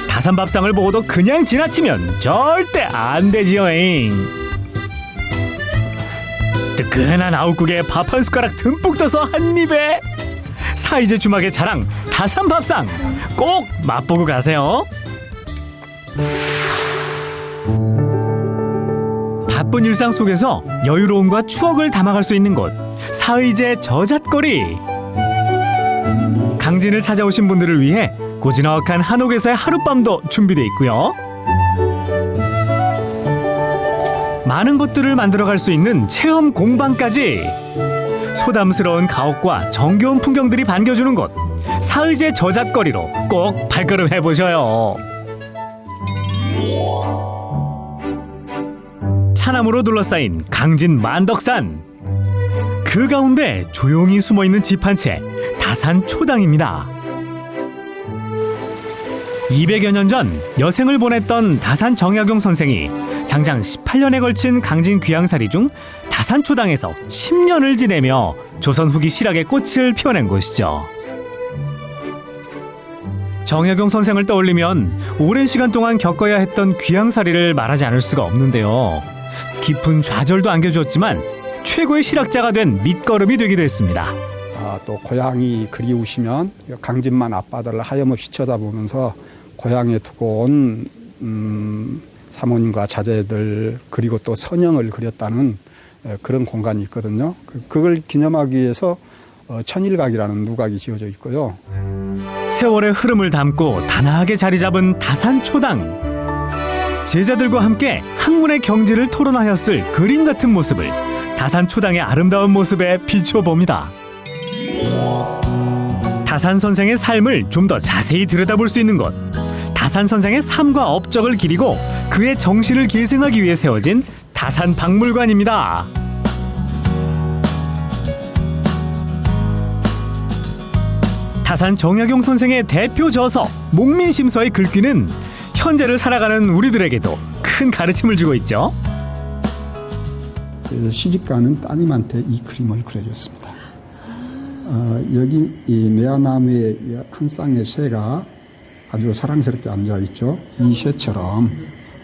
다산 밥상을 보고도 그냥 지나치면 절대 안 되지요잉. 뜨끈한 아욱국에 밥 한 숟가락 듬뿍 떠서 한 입에 사이제 주막의 자랑 다산 밥상 꼭 맛보고 가세요. 바쁜 일상 속에서 여유로움과 추억을 담아갈 수 있는 곳 사의제 저잣거리. 강진을 찾아오신 분들을 위해 고즈넉한 한옥에서의 하룻밤도 준비되어 있고요. 많은 것들을 만들어갈 수 있는 체험 공방까지. 소담스러운 가옥과 정겨운 풍경들이 반겨주는 곳 사의제 저잣거리로 꼭 발걸음 해보셔요. 차나무로 둘러싸인 강진 만덕산. 그 가운데 조용히 숨어있는 집 한 채 다산 초당입니다. 200여 년 전 여생을 보냈던 다산 정약용 선생이 장장 18년에 걸친 강진 귀향살이 중 다산 초당에서 10년을 지내며 조선 후기 실학의 꽃을 피워낸 곳이죠. 정약용 선생을 떠올리면 오랜 시간 동안 겪어야 했던 귀향살이를 말하지 않을 수가 없는데요. 깊은 좌절도 안겨주었지만 최고의 실학자가 된 밑거름이 되기도 했습니다. 또 고향이 그리우시면 강진만 앞바다를 하염없이 쳐다보면서 고향에 두고 온 사모님과 자제들 그리고 또 선영을 그렸다는 그런 공간이 있거든요. 그걸 기념하기 위해서 천일각이라는 누각이 지어져 있고요. 세월의 흐름을 담고 단아하게 자리 잡은 다산 초당. 제자들과 함께 학문의 경지를 토론하였을 그림 같은 모습을 다산 초당의 아름다운 모습에 비춰봅니다. 다산 선생의 삶을 좀 더 자세히 들여다볼 수 있는 곳 다산 선생의 삶과 업적을 기리고 그의 정신을 계승하기 위해 세워진 다산 박물관입니다. 다산 정약용 선생의 대표 저서 목민심서의 글귀는 현재를 살아가는 우리들에게도 큰 가르침을 주고 있죠. 그래서 시집가는 따님한테 이 그림을 그려줬습니다. 여기 이 매화나무의 한 쌍의 새가 아주 사랑스럽게 앉아있죠. 이 새처럼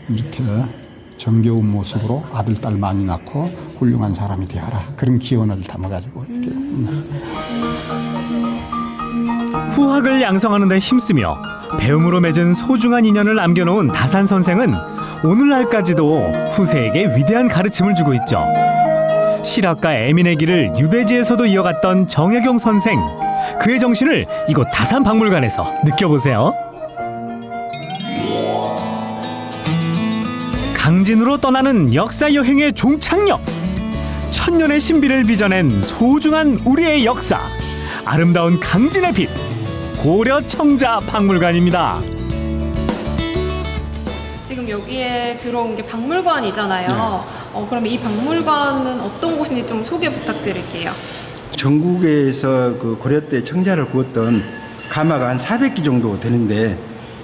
이렇게 정겨운 모습으로 아들, 딸 많이 낳고 훌륭한 사람이 되어라. 그런 기원을 담아가지고 이렇게. 후학을 양성하는 데 힘쓰며 배움으로 맺은 소중한 인연을 남겨놓은 다산 선생은 오늘날까지도 후세에게 위대한 가르침을 주고 있죠. 실학과 애민의 길을 유배지에서도 이어갔던 정약용 선생. 그의 정신을 이곳 다산 박물관에서 느껴보세요. 강진으로 떠나는 역사 여행의 종착역. 천년의 신비를 빚어낸 소중한 우리의 역사. 아름다운 강진의 빛. 고려청자 박물관입니다. 지금 여기에 들어온 게 박물관이잖아요. 그럼 이 박물관은 어떤 곳인지 좀 소개 부탁드릴게요. 전국에서 그 고려 때 청자를 구웠던 가마가 한 400기 정도 되는데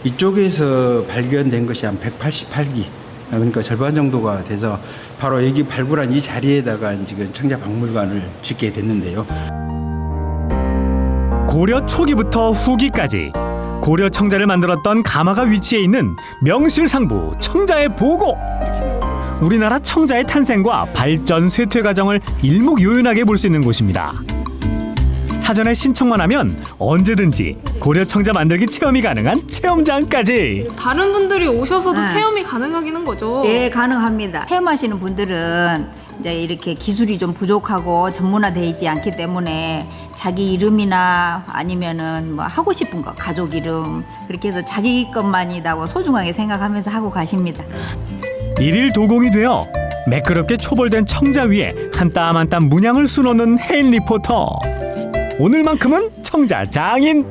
이쪽에서 발견된 것이 한 188기, 그러니까 절반 정도가 돼서 바로 여기 발굴한 이 자리에다가 지금 청자박물관을 짓게 됐는데요. 고려 초기부터 후기까지 고려 청자를 만들었던 가마가 위치해 있는 명실상부 청자의 보고. 우리나라 청자의 탄생과 발전, 쇠퇴 과정을 일목요연하게 볼 수 있는 곳입니다. 사전에 신청만 하면 언제든지 고려 청자 만들기 체험이 가능한 체험장까지. 다른 분들이 오셔서도 체험이 가능하기는 거죠? 네, 가능합니다. 체험하시는 분들은 이제 이렇게 기술이 좀 부족하고 전문화되어 있지 않기 때문에 자기 이름이나 아니면은 뭐 하고 싶은 거, 가족 이름, 그렇게 해서 자기 것만이라고 소중하게 생각하면서 하고 가십니다. 일일 도공이 되어 매끄럽게 초벌된 청자 위에 한 땀 한 땀 문양을 수놓는 혜인 리포터. 오늘만큼은 청자 장인.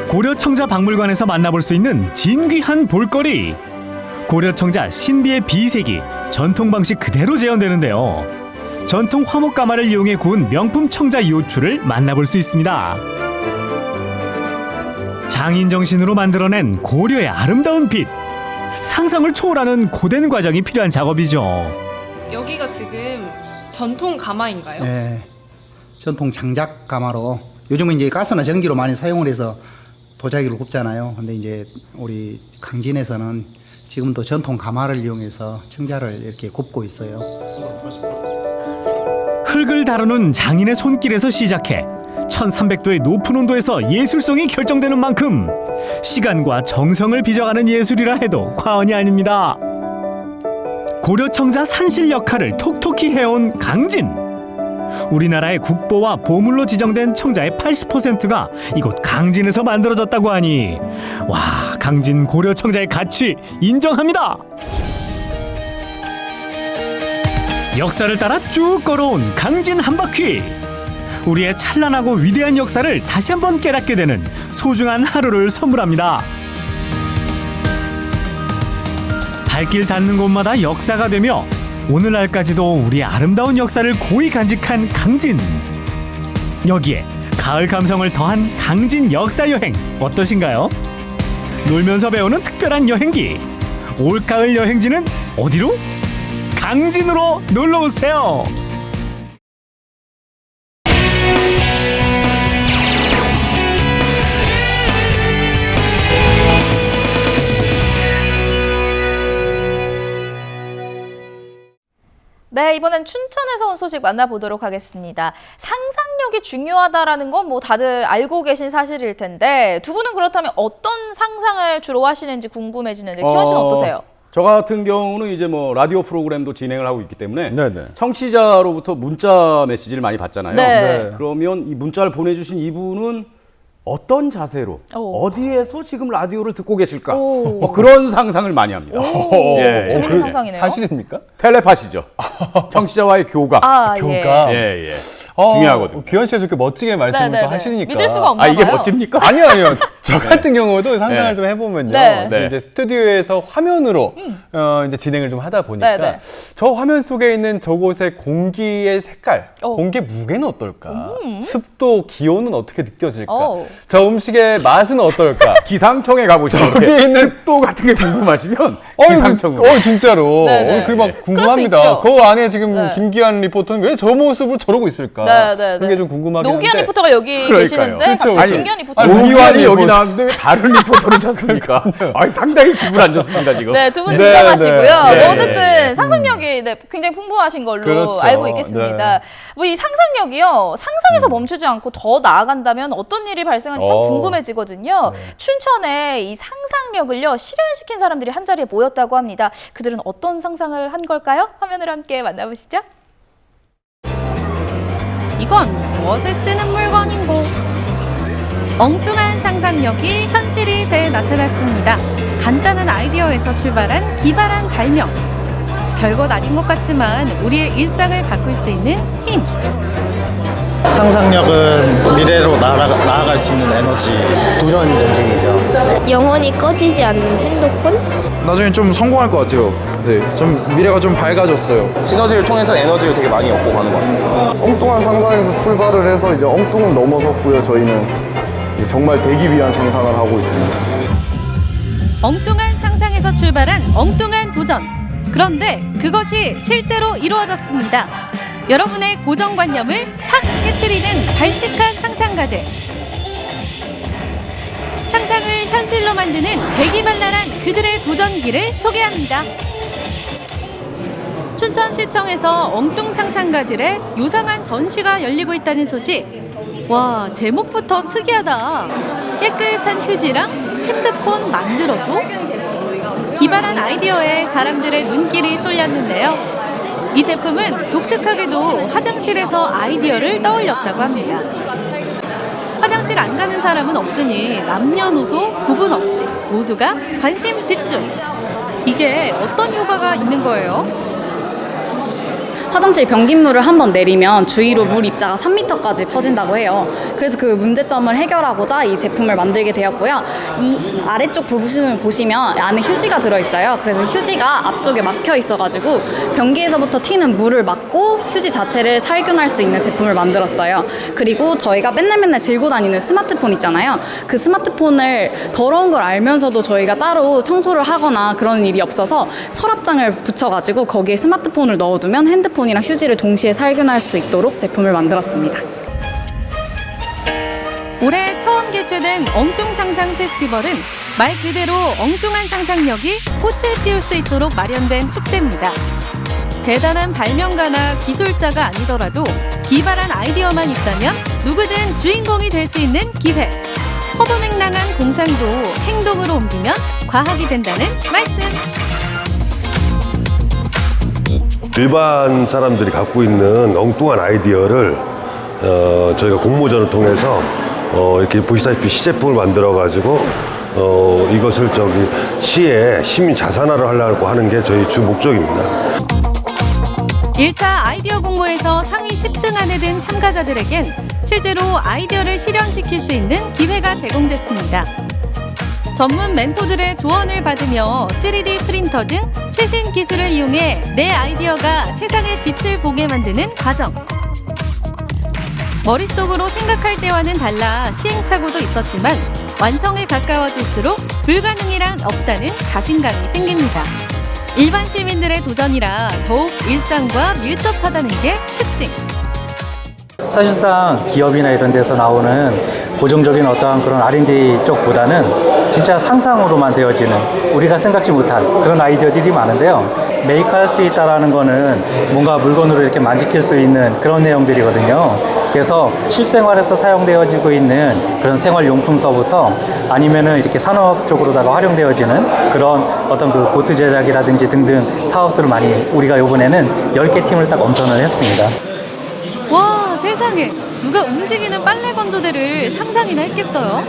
고려 청자 박물관에서 만나볼 수 있는 진귀한 볼거리. 고려 청자 신비의 비색이 전통 방식 그대로 재현되는데요. 전통 화목 가마를 이용해 구운 명품 청자 요추를 만나볼 수 있습니다. 장인 정신으로 만들어낸 고려의 아름다운 빛. 상상을 초월하는 고된 과정이 필요한 작업이죠. 여기가 지금 전통 가마인가요? 네, 전통 장작 가마로 요즘은 이제 가스나 전기로 많이 사용을 해서 도자기를 굽잖아요. 근데 이제 우리 강진에서는 지금도 전통 가마를 이용해서 청자를 이렇게 굽고 있어요. 흙을 다루는 장인의 손길에서 시작해 1300도의 높은 온도에서 예술성이 결정되는 만큼 시간과 정성을 빚어가는 예술이라 해도 과언이 아닙니다. 고려 청자 산실 역할을 톡톡히 해온 강진. 우리나라의 국보와 보물로 지정된 청자의 80%가 이곳 강진에서 만들어졌다고 하니 와, 강진 고려 청자의 가치 인정합니다. 역사를 따라 쭉 걸어온 강진 한 바퀴. 우리의 찬란하고 위대한 역사를 다시 한번 깨닫게 되는 소중한 하루를 선물합니다. 발길 닿는 곳마다 역사가 되며 오늘날까지도 우리의 아름다운 역사를 고이 간직한 강진. 여기에 가을 감성을 더한 강진 역사 여행 어떠신가요? 놀면서 배우는 특별한 여행기. 올가을 여행지는 어디로? 강진으로 놀러오세요. 네, 이번엔 춘천에서 온 소식 만나보도록 하겠습니다. 상상력이 중요하다라는 건 뭐 다들 알고 계신 사실일 텐데 두 분은 그렇다면 어떤 상상을 주로 하시는지 궁금해지는데 기원 씨는 어떠세요? 저 같은 경우는 이제 뭐 라디오 프로그램도 진행을 하고 있기 때문에 네네. 청취자로부터 문자 메시지를 많이 받잖아요. 네. 그러면 이 문자를 보내주신 이분은 어떤 자세로 어디에서 지금 라디오를 듣고 계실까? 그런 상상을 많이 합니다. 재밌는 상상이네요. 사실입니까? 텔레파시죠. 청취자와의 교감. 교감. 예. 중요하거든요. 규현 씨가 저렇게 멋지게 말씀을 네네네. 또 하시니까. 믿을 수가 없나 이게 봐요. 멋집니까? 아니요. 저 같은 경우도 상상을 좀 해보면요. 네. 이제 스튜디오에서 화면으로 이제 진행을 좀 하다 보니까 네네. 저 화면 속에 있는 저곳의 공기의 색깔, 공기의 무게는 어떨까? 습도, 기온은 어떻게 느껴질까? 저 음식의 맛은 어떨까? 기상청에 가보시면 저기 이렇게 있는 습도 같은 게 궁금하시면 기상청으로. 진짜로. 네네. 그게 막 그럴 수 궁금합니다. 있죠. 그 안에 지금 네. 김기한 리포터는 왜 저 모습으로 저러고 있을까? 그게 좀 궁금하긴 한데. 노기한 리포터가 여기 계시는데 그렇죠. 갑자기 김기한 리포터. 노기환이 여기 나왔는데 왜 다른 리포터를 찾습니까? 상당히 기분 안 좋습니다 지금. 네, 두 분 진정하시고요. 네. 뭐 어쨌든 상상력이 굉장히 풍부하신 걸로 그렇죠. 알고 있겠습니다. 뭐 이 상상력이요, 상상에서 멈추지 않고 더 나아간다면 어떤 일이 발생할지 참 궁금해지거든요. 춘천에 이 상상력을요 실현시킨 사람들이 한 자리에 모였다고 합니다. 그들은 어떤 상상을 한 걸까요? 화면을 함께 만나보시죠. 이건 무엇에 쓰는 물건인고? 엉뚱한 상상력이 현실이 돼 나타났습니다. 간단한 아이디어에서 출발한 기발한 발명. 별것 아닌 것 같지만 우리의 일상을 바꿀 수 있는 힘. 상상력은 미래로 나아갈 수 있는 에너지, 도전 정신이죠. 영원히 꺼지지 않는 핸드폰? 나중에 좀 성공할 것 같아요. 네, 좀 미래가 좀 밝아졌어요. 시너지를 통해서 에너지를 되게 많이 얻고 가는 것 같아요. 엉뚱한 상상에서 출발을 해서 이제 엉뚱은 넘어섰고요. 저희는 이제 정말 되기 위한 상상을 하고 있습니다. 엉뚱한 상상에서 출발한 엉뚱한 도전. 그런데 그것이 실제로 이루어졌습니다. 여러분의 고정관념을 팍 깨트리는 발칙한 상상가들. 상상을 현실로 만드는 재기발랄한 그들의 도전기를 소개합니다. 춘천시청에서 엉뚱 상상가들의 요상한 전시가 열리고 있다는 소식. 와, 제목부터 특이하다. 깨끗한 휴지랑 핸드폰 만들어줘? 기발한 아이디어에 사람들의 눈길이 쏠렸는데요. 이 제품은 독특하게도 화장실에서 아이디어를 떠올렸다고 합니다. 화장실 안 가는 사람은 없으니 남녀노소 구분 없이 모두가 관심 집중. 이게 어떤 효과가 있는 거예요? 화장실 변기물을 한번 내리면 주위로 물 입자가 3m까지 퍼진다고 해요. 그래서 그 문제점을 해결하고자 이 제품을 만들게 되었고요. 이 아래쪽 부분을 보시면 안에 휴지가 들어있어요. 그래서 휴지가 앞쪽에 막혀 있어가지고 변기에서부터 튀는 물을 막고 휴지 자체를 살균할 수 있는 제품을 만들었어요. 그리고 저희가 맨날 들고 다니는 스마트폰 있잖아요. 그 스마트폰을 더러운 걸 알면서도 저희가 따로 청소를 하거나 그런 일이 없어서 서랍장을 붙여가지고 거기에 스마트폰을 넣어두면 핸드폰이랑 휴지를 동시에 살균할 수 있도록 제품을 만들었습니다. 올해 처음 개최된 엉뚱상상 페스티벌은 말 그대로 엉뚱한 상상력이 꽃을 피울 수 있도록 마련된 축제입니다. 대단한 발명가나 기술자가 아니더라도 기발한 아이디어만 있다면 누구든 주인공이 될 수 있는 기회. 허무맹랑한 공상도 행동으로 옮기면 과학이 된다는 말씀. 일반 사람들이 갖고 있는 엉뚱한 아이디어를 저희가 공모전을 통해서 이렇게 보시다시피 시제품을 만들어가지고 이것을 시에 시민 자산화를 하려고 하는 게 저희 주 목적입니다. 1차 아이디어 공모에서 상위 10등 안에 든 참가자들에겐 실제로 아이디어를 실현시킬 수 있는 기회가 제공됐습니다. 전문 멘토들의 조언을 받으며 3D 프린터 등 최신 기술을 이용해 내 아이디어가 세상의 빛을 보게 만드는 과정. 머릿속으로 생각할 때와는 달라 시행착오도 있었지만 완성에 가까워질수록 불가능이란 없다는 자신감이 생깁니다. 일반 시민들의 도전이라 더욱 일상과 밀접하다는 게 특징. 사실상 기업이나 이런 데서 나오는 고정적인 어떠한 그런 R&D 쪽보다는 진짜 상상으로만 되어지는 우리가 생각지 못한 그런 아이디어들이 많은데요. 메이크할 수 있다는 거는 뭔가 물건으로 이렇게 만지킬 수 있는 그런 내용들이거든요. 그래서 실생활에서 사용되어지고 있는 그런 생활용품서부터 아니면은 이렇게 산업적으로다가 활용되어지는 그런 어떤 그 보트 제작이라든지 등등 사업들을 많이 우리가 이번에는 10개 팀을 딱 엄선을 했습니다. 와, 세상에 누가 움직이는 빨래 건조대를 상상이나 했겠어요?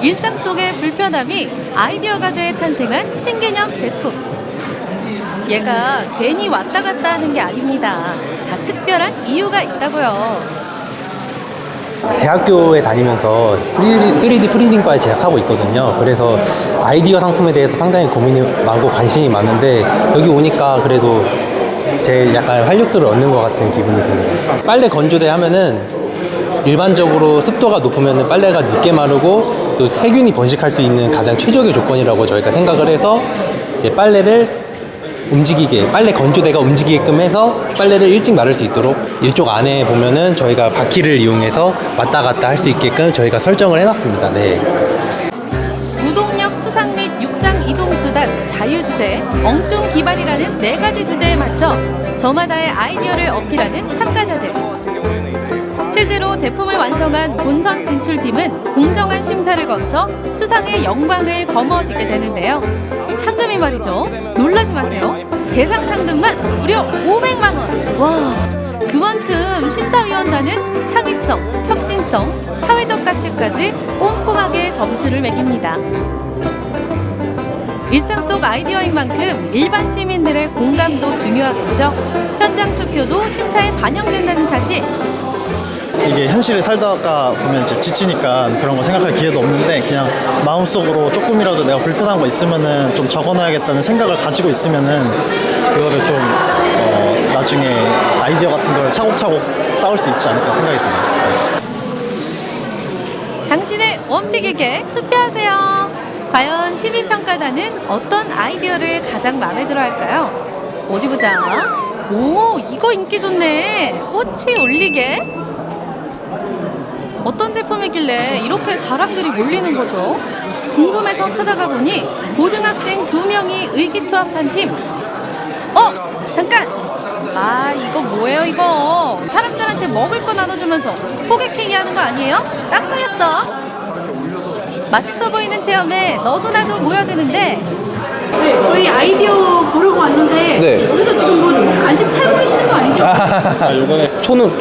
일상 속의 불편함이 아이디어가 돼 탄생한 신개념 제품. 얘가 괜히 왔다 갔다 하는 게 아닙니다. 다 특별한 이유가 있다고요. 대학교에 다니면서 3D 프린팅과에 재학하고 있거든요. 그래서 아이디어 상품에 대해서 상당히 고민이 많고 관심이 많은데 여기 오니까 그래도 제 약간 활력소를 얻는 것 같은 기분이 듭니다. 빨래 건조대 하면은 일반적으로 습도가 높으면 빨래가 늦게 마르고 또 세균이 번식할 수 있는 가장 최적의 조건이라고 저희가 생각을 해서 이제 빨래를 움직이게, 빨래 건조대가 움직이게끔 해서 빨래를 일찍 마를 수 있도록 이쪽 안에 보면은 저희가 바퀴를 이용해서 왔다 갔다 할 수 있게끔 저희가 설정을 해놨습니다. 네. 무동력 수상 및 육상 이동 수단 자유주제, 엉뚱 기발이라는 4가지 주제에 맞춰 저마다의 아이디어를 어필하는 참가자들. 실제로 제품을 완성한 본선 진출팀은 공정한 심사를 거쳐 수상의 영광을 거머쥐게 되는데요. 상금이 말이죠. 놀라지 마세요. 대상 상금만 무려 500만 원. 와, 그만큼 심사위원단은 창의성, 혁신성, 사회적 가치까지 꼼꼼하게 점수를 매깁니다. 일상 속 아이디어인 만큼 일반 시민들의 공감도 중요하겠죠. 현장 투표도 심사에 반영된다는 사실. 이게 현실에 살다가 보면 이제 지치니까 그런 거 생각할 기회도 없는데 그냥 마음속으로 조금이라도 내가 불편한 거 있으면은 좀 적어놔야겠다는 생각을 가지고 있으면은 그거를 좀 나중에 아이디어 같은 걸 차곡차곡 쌓을 수 있지 않을까 생각이 들어요. 당신의 원픽에게 투표하세요. 과연 시민평가단은 어떤 아이디어를 가장 마음에 들어 할까요? 어디 보자. 오, 이거 인기 좋네. 꽃이 올리게. 어떤 제품이길래 이렇게 사람들이 몰리는 거죠? 궁금해서 찾아가 보니 고등학생 2명이 의기투합한 팀. 잠깐! 아, 이거 뭐예요, 이거? 사람들한테 먹을 거 나눠주면서 호객행위 하는 거 아니에요? 딱 걸렸어. 맛있어 보이는 체험에 너도 나도 모여드는데. 네, 저희 아이디어 보려고 왔는데 네. 여기서 지금 뭐 간식 팔고 계시는 거 아니죠? 이번에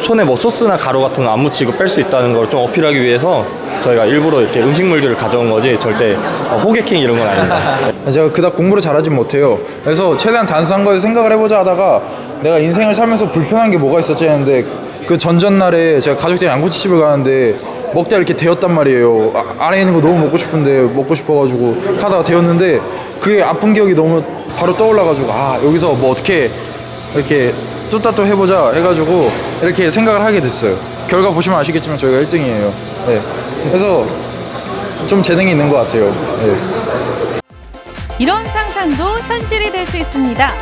손에 뭐 소스나 가루 같은 거 안 묻히고 뺄 수 있다는 걸 좀 어필하기 위해서 저희가 일부러 이렇게 음식물들을 가져온 거지 절대 호객행 이런 건 아닙니다. 제가 그닥 공부를 잘하진 못해요. 그래서 최대한 단순한 거에 생각을 해보자 하다가 내가 인생을 살면서 불편한 게 뭐가 있었지 했는데 그 전전날에 제가 가족들이랑 양꼬치집을 가는데 먹다 이렇게 데웠단 말이에요. 안에 있는 거 너무 먹고 싶은데 먹고 싶어가지고 하다가 데웠는데 그게 아픈 기억이 너무 바로 떠올라가지고 여기서 뭐 어떻게 이렇게 뚜따뚜 해보자 해가지고 이렇게 생각을 하게 됐어요. 결과 보시면 아시겠지만 저희가 1등이에요. 네. 그래서 좀 재능이 있는 것 같아요. 네. 이런 상상도 현실이 될 수 있습니다.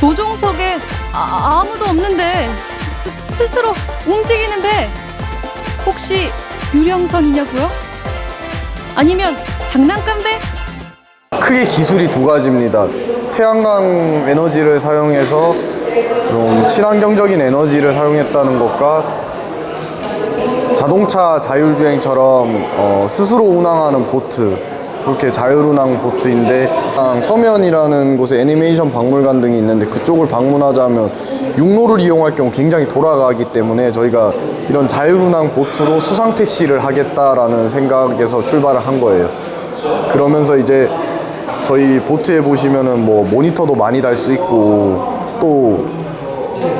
도종 속에 아무도 없는데 스스로 움직이는 배. 혹시 유령선이냐고요? 아니면 장난감 배? 크게 기술이 두 가지입니다. 태양광 에너지를 사용해서 좀 친환경적인 에너지를 사용했다는 것과 자동차 자율주행처럼 스스로 운항하는 보트, 그렇게 자율운항 보트인데 서면이라는 곳에 애니메이션 박물관 등이 있는데 그쪽을 방문하자면 육로를 이용할 경우 굉장히 돌아가기 때문에 저희가 이런 자율운항 보트로 수상택시를 하겠다라는 생각에서 출발을 한 거예요. 그러면서 이제 저희 보트에 보시면은 뭐 모니터도 많이 달 수 있고 또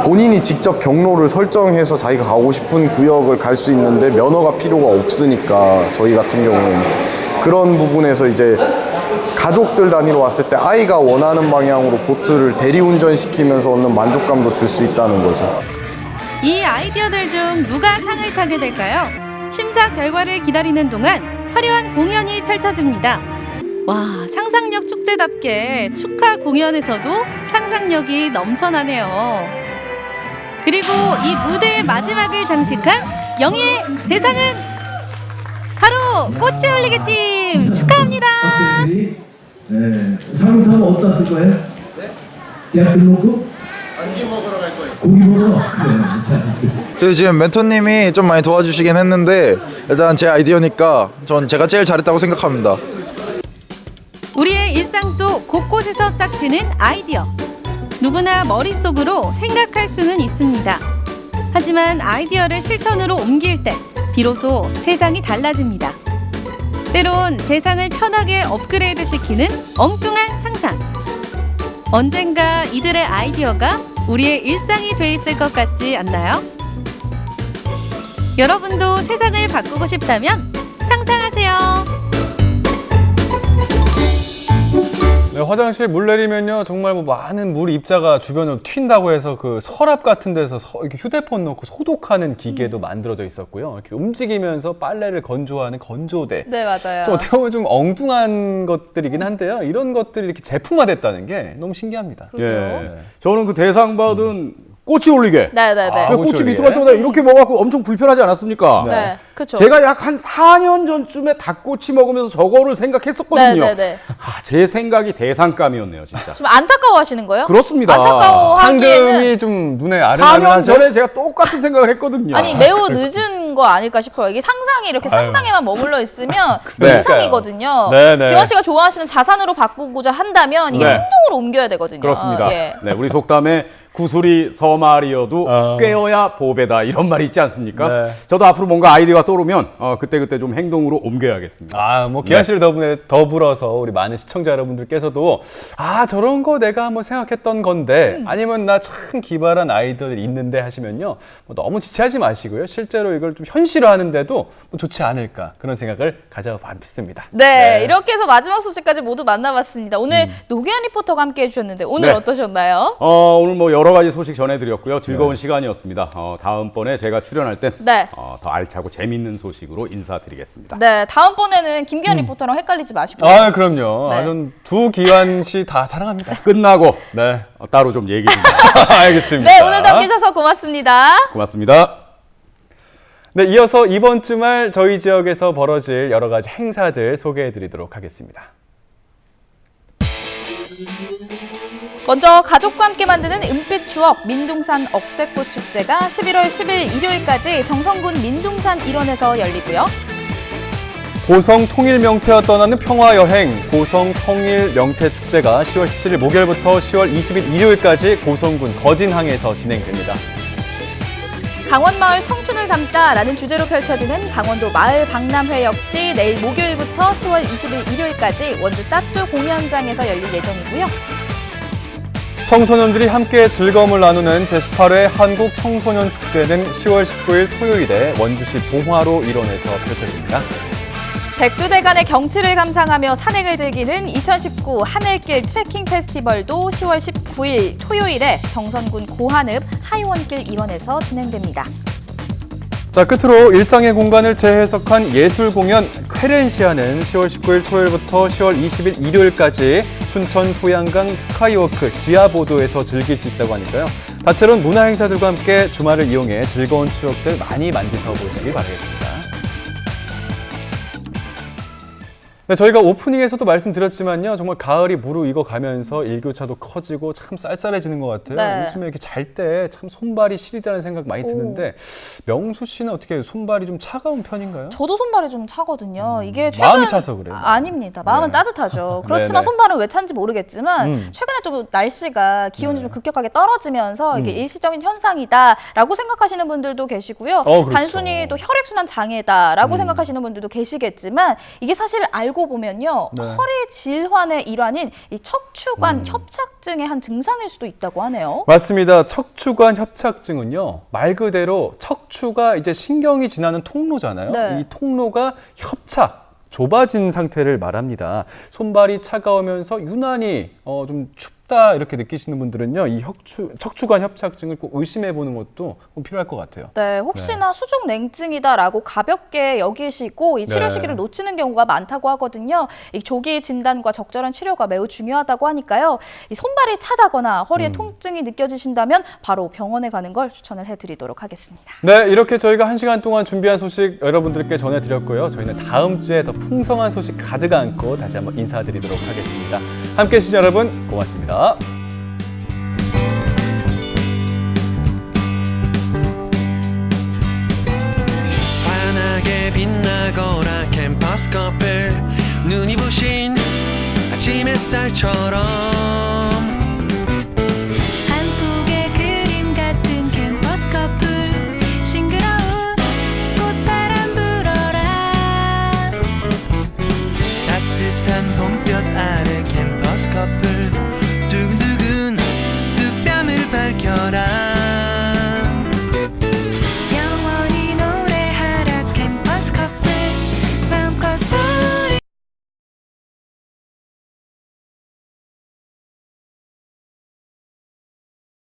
본인이 직접 경로를 설정해서 자기가 가고 싶은 구역을 갈 수 있는데 면허가 필요가 없으니까 저희 같은 경우는 그런 부분에서 이제 가족들 단위로 왔을 때 아이가 원하는 방향으로 보트를 대리운전 시키면서 얻는 만족감도 줄 수 있다는 거죠. 이 아이디어들 중 누가 상을 타게 될까요? 심사 결과를 기다리는 동안 화려한 공연이 펼쳐집니다. 와, 상상력 축제답게 축하 공연에서도 상상력이 넘쳐나네요. 그리고 이 무대의 마지막을 장식한 영예의 대상은 바로 꽃이 올리게 팀 축하합니다. 학생들이 상을 타면 어디다 쓸 거예요? 대학 등록금? 고기 먹으러 갈 거예요. 고기 먹으러? 그래, 자. 저희 지금 멘토님이 좀 많이 도와주시긴 했는데 일단 제 아이디어니까 전 제가 제일 잘했다고 생각합니다. 우리의 일상 속 곳곳에서 싹트는 아이디어. 누구나 머릿속으로 생각할 수는 있습니다. 하지만 아이디어를 실천으로 옮길 때 비로소 세상이 달라집니다. 때론 세상을 편하게 업그레이드 시키는 엉뚱한 상상. 언젠가 이들의 아이디어가 우리의 일상이 돼 있을 것 같지 않나요? 여러분도 세상을 바꾸고 싶다면 상상하세요. 네, 화장실 물 내리면요 정말 뭐 많은 물 입자가 주변으로 튄다고 해서 그 서랍 같은 데서 이렇게 휴대폰 넣고 소독하는 기계도 만들어져 있었고요. 이렇게 움직이면서 빨래를 건조하는 건조대. 네, 맞아요. 또 어떻게 보면 좀 엉뚱한 것들이긴 한데요. 이런 것들이 이렇게 제품화됐다는 게 너무 신기합니다. 예. 저는 그 대상 받은 꽃이 올리게. 네네네. 꽃이 밑으로 때마다 이렇게 먹어갖고 엄청 불편하지 않았습니까? 네, 그렇죠. 제가 약 한 4년 전쯤에 닭꼬치 먹으면서 저거를 생각했었거든요. 네네네. 제 생각이 대상감이었네요, 진짜. 지금 안타까워하시는 거예요? 그렇습니다. 안타까워하기에는 상금이 좀 눈에 4년 전에 제가 똑같은 생각을 했거든요. 아니 매우 늦은 거 아닐까 싶어요. 이게 상상이 이렇게 상상에만 머물러 있으면 네. 이상이거든요. 네네. 기원 씨가 좋아하시는 자산으로 바꾸고자 한다면 이게 네. 행동으로 옮겨야 되거든요. 그렇습니다. 예. 네, 우리 속담에 구슬이 서말이어도 꿰어야 보배다 이런 말이 있지 않습니까? 네. 저도 앞으로 뭔가 아이디어가 떠오르면 그때그때 좀 행동으로 옮겨야겠습니다. 뭐 기한 씨를 더불어서 우리 많은 시청자 여러분들께서도 저런 거 내가 한번 생각했던 건데 아니면 나 참 기발한 아이디어들이 있는데 하시면요. 뭐 너무 지체하지 마시고요. 실제로 이걸 좀 현실화하는데도 뭐 좋지 않을까 그런 생각을 가져봐 믿습니다. 네, 이렇게 해서 마지막 소식까지 모두 만나봤습니다. 오늘 노기한 리포터가 함께 해주셨는데 오늘 네. 어떠셨나요? 오늘 뭐 여러 가지 소식 전해드렸고요. 즐거운 시간이었습니다. 다음번에 제가 출연할 땐 더 알차고 재밌는 소식으로 인사드리겠습니다. 네, 다음번에는 김기한 리포터랑 헷갈리지 마시고. 그럼요. 네. 전 두 기환 씨 다 사랑합니다. 끝나고 따로 좀 얘기 좀 알겠습니다. 네, 오늘도 함께 해주셔서 고맙습니다. 고맙습니다. 네, 이어서 이번 주말 저희 지역에서 벌어질 여러 가지 행사들 소개해드리도록 하겠습니다. 먼저 가족과 함께 만드는 은빛 추억 민둥산 억새꽃 축제가 11월 10일 일요일까지 정선군 민둥산 일원에서 열리고요. 고성 통일 명태와 떠나는 평화 여행 고성 통일 명태 축제가 10월 17일 목요일부터 10월 20일 일요일까지 고성군 거진항에서 진행됩니다. 강원마을 청춘을 담다라는 주제로 펼쳐지는 강원도 마을 박람회 역시 내일 목요일부터 10월 20일 일요일까지 원주 따뚜 공연장에서 열릴 예정이고요. 청소년들이 함께 즐거움을 나누는 제18회 한국 청소년 축제는 10월 19일 토요일에 원주시 봉화로 일원에서 펼쳐집니다. 백두대간의 경치를 감상하며 산행을 즐기는 2019 하늘길 트레킹 페스티벌도 10월 19일 토요일에 정선군 고한읍 하이원길 일원에서 진행됩니다. 자, 끝으로 일상의 공간을 재해석한 예술 공연 쾌렌시아는 10월 19일 토요일부터 10월 20일 일요일까지 춘천 소양강 스카이워크 지하보도에서 즐길 수 있다고 하니까요. 다채로운 문화 행사들과 함께 주말을 이용해 즐거운 추억들 많이 만드셔 보시기 바라겠습니다. 네, 저희가 오프닝에서도 말씀드렸지만요. 정말 가을이 무르익어가면서 일교차도 커지고 참 쌀쌀해지는 것 같아요. 네. 요즘에 이렇게 잘 때 참 손발이 시리다는 생각 많이 드는데 명수 씨는 어떻게 손발이 좀 차가운 편인가요? 저도 손발이 좀 차거든요. 이게 최근 마음이 차서 그래요. 아닙니다. 마음은 따뜻하죠. 그렇지만 네네. 손발은 왜 찬지 모르겠지만 최근에 좀 날씨가 기온이 좀 급격하게 떨어지면서 이게 일시적인 현상이다라고 생각하시는 분들도 계시고요. 그렇죠. 단순히 또 혈액순환 장애다라고 생각하시는 분들도 계시겠지만 이게 사실 알고 보면요. 네. 허리 질환의 일환인 이 척추관 협착증의 한 증상일 수도 있다고 하네요. 맞습니다. 척추관 협착증은요. 말 그대로 척추가 이제 신경이 지나는 통로잖아요. 네. 이 통로가 좁아진 상태를 말합니다. 손발이 차가우면서 유난히 좀 춥다 이렇게 느끼시는 분들은요. 이 척추관 협착증을 꼭 의심해 보는 것도 꼭 필요할 것 같아요. 네, 혹시나 수족 냉증이다라고 가볍게 여기시고 이 치료 네. 시기를 놓치는 경우가 많다고 하거든요. 이 조기 진단과 적절한 치료가 매우 중요하다고 하니까요. 이 손발이 차다거나 허리에 통증이 느껴지신다면 바로 병원에 가는 걸 추천을 해드리도록 하겠습니다. 네, 이렇게 저희가 1시간 동안 준비한 소식 여러분들께 전해드렸고요. 저희는 다음 주에 더 풍성한 소식 가득 안고 다시 한번 인사드리도록 하겠습니다. 함께해 주신 여러분 고맙습니다. 환하게 빛나거나 캠퍼스 커플 눈이 부신 아침 햇살처럼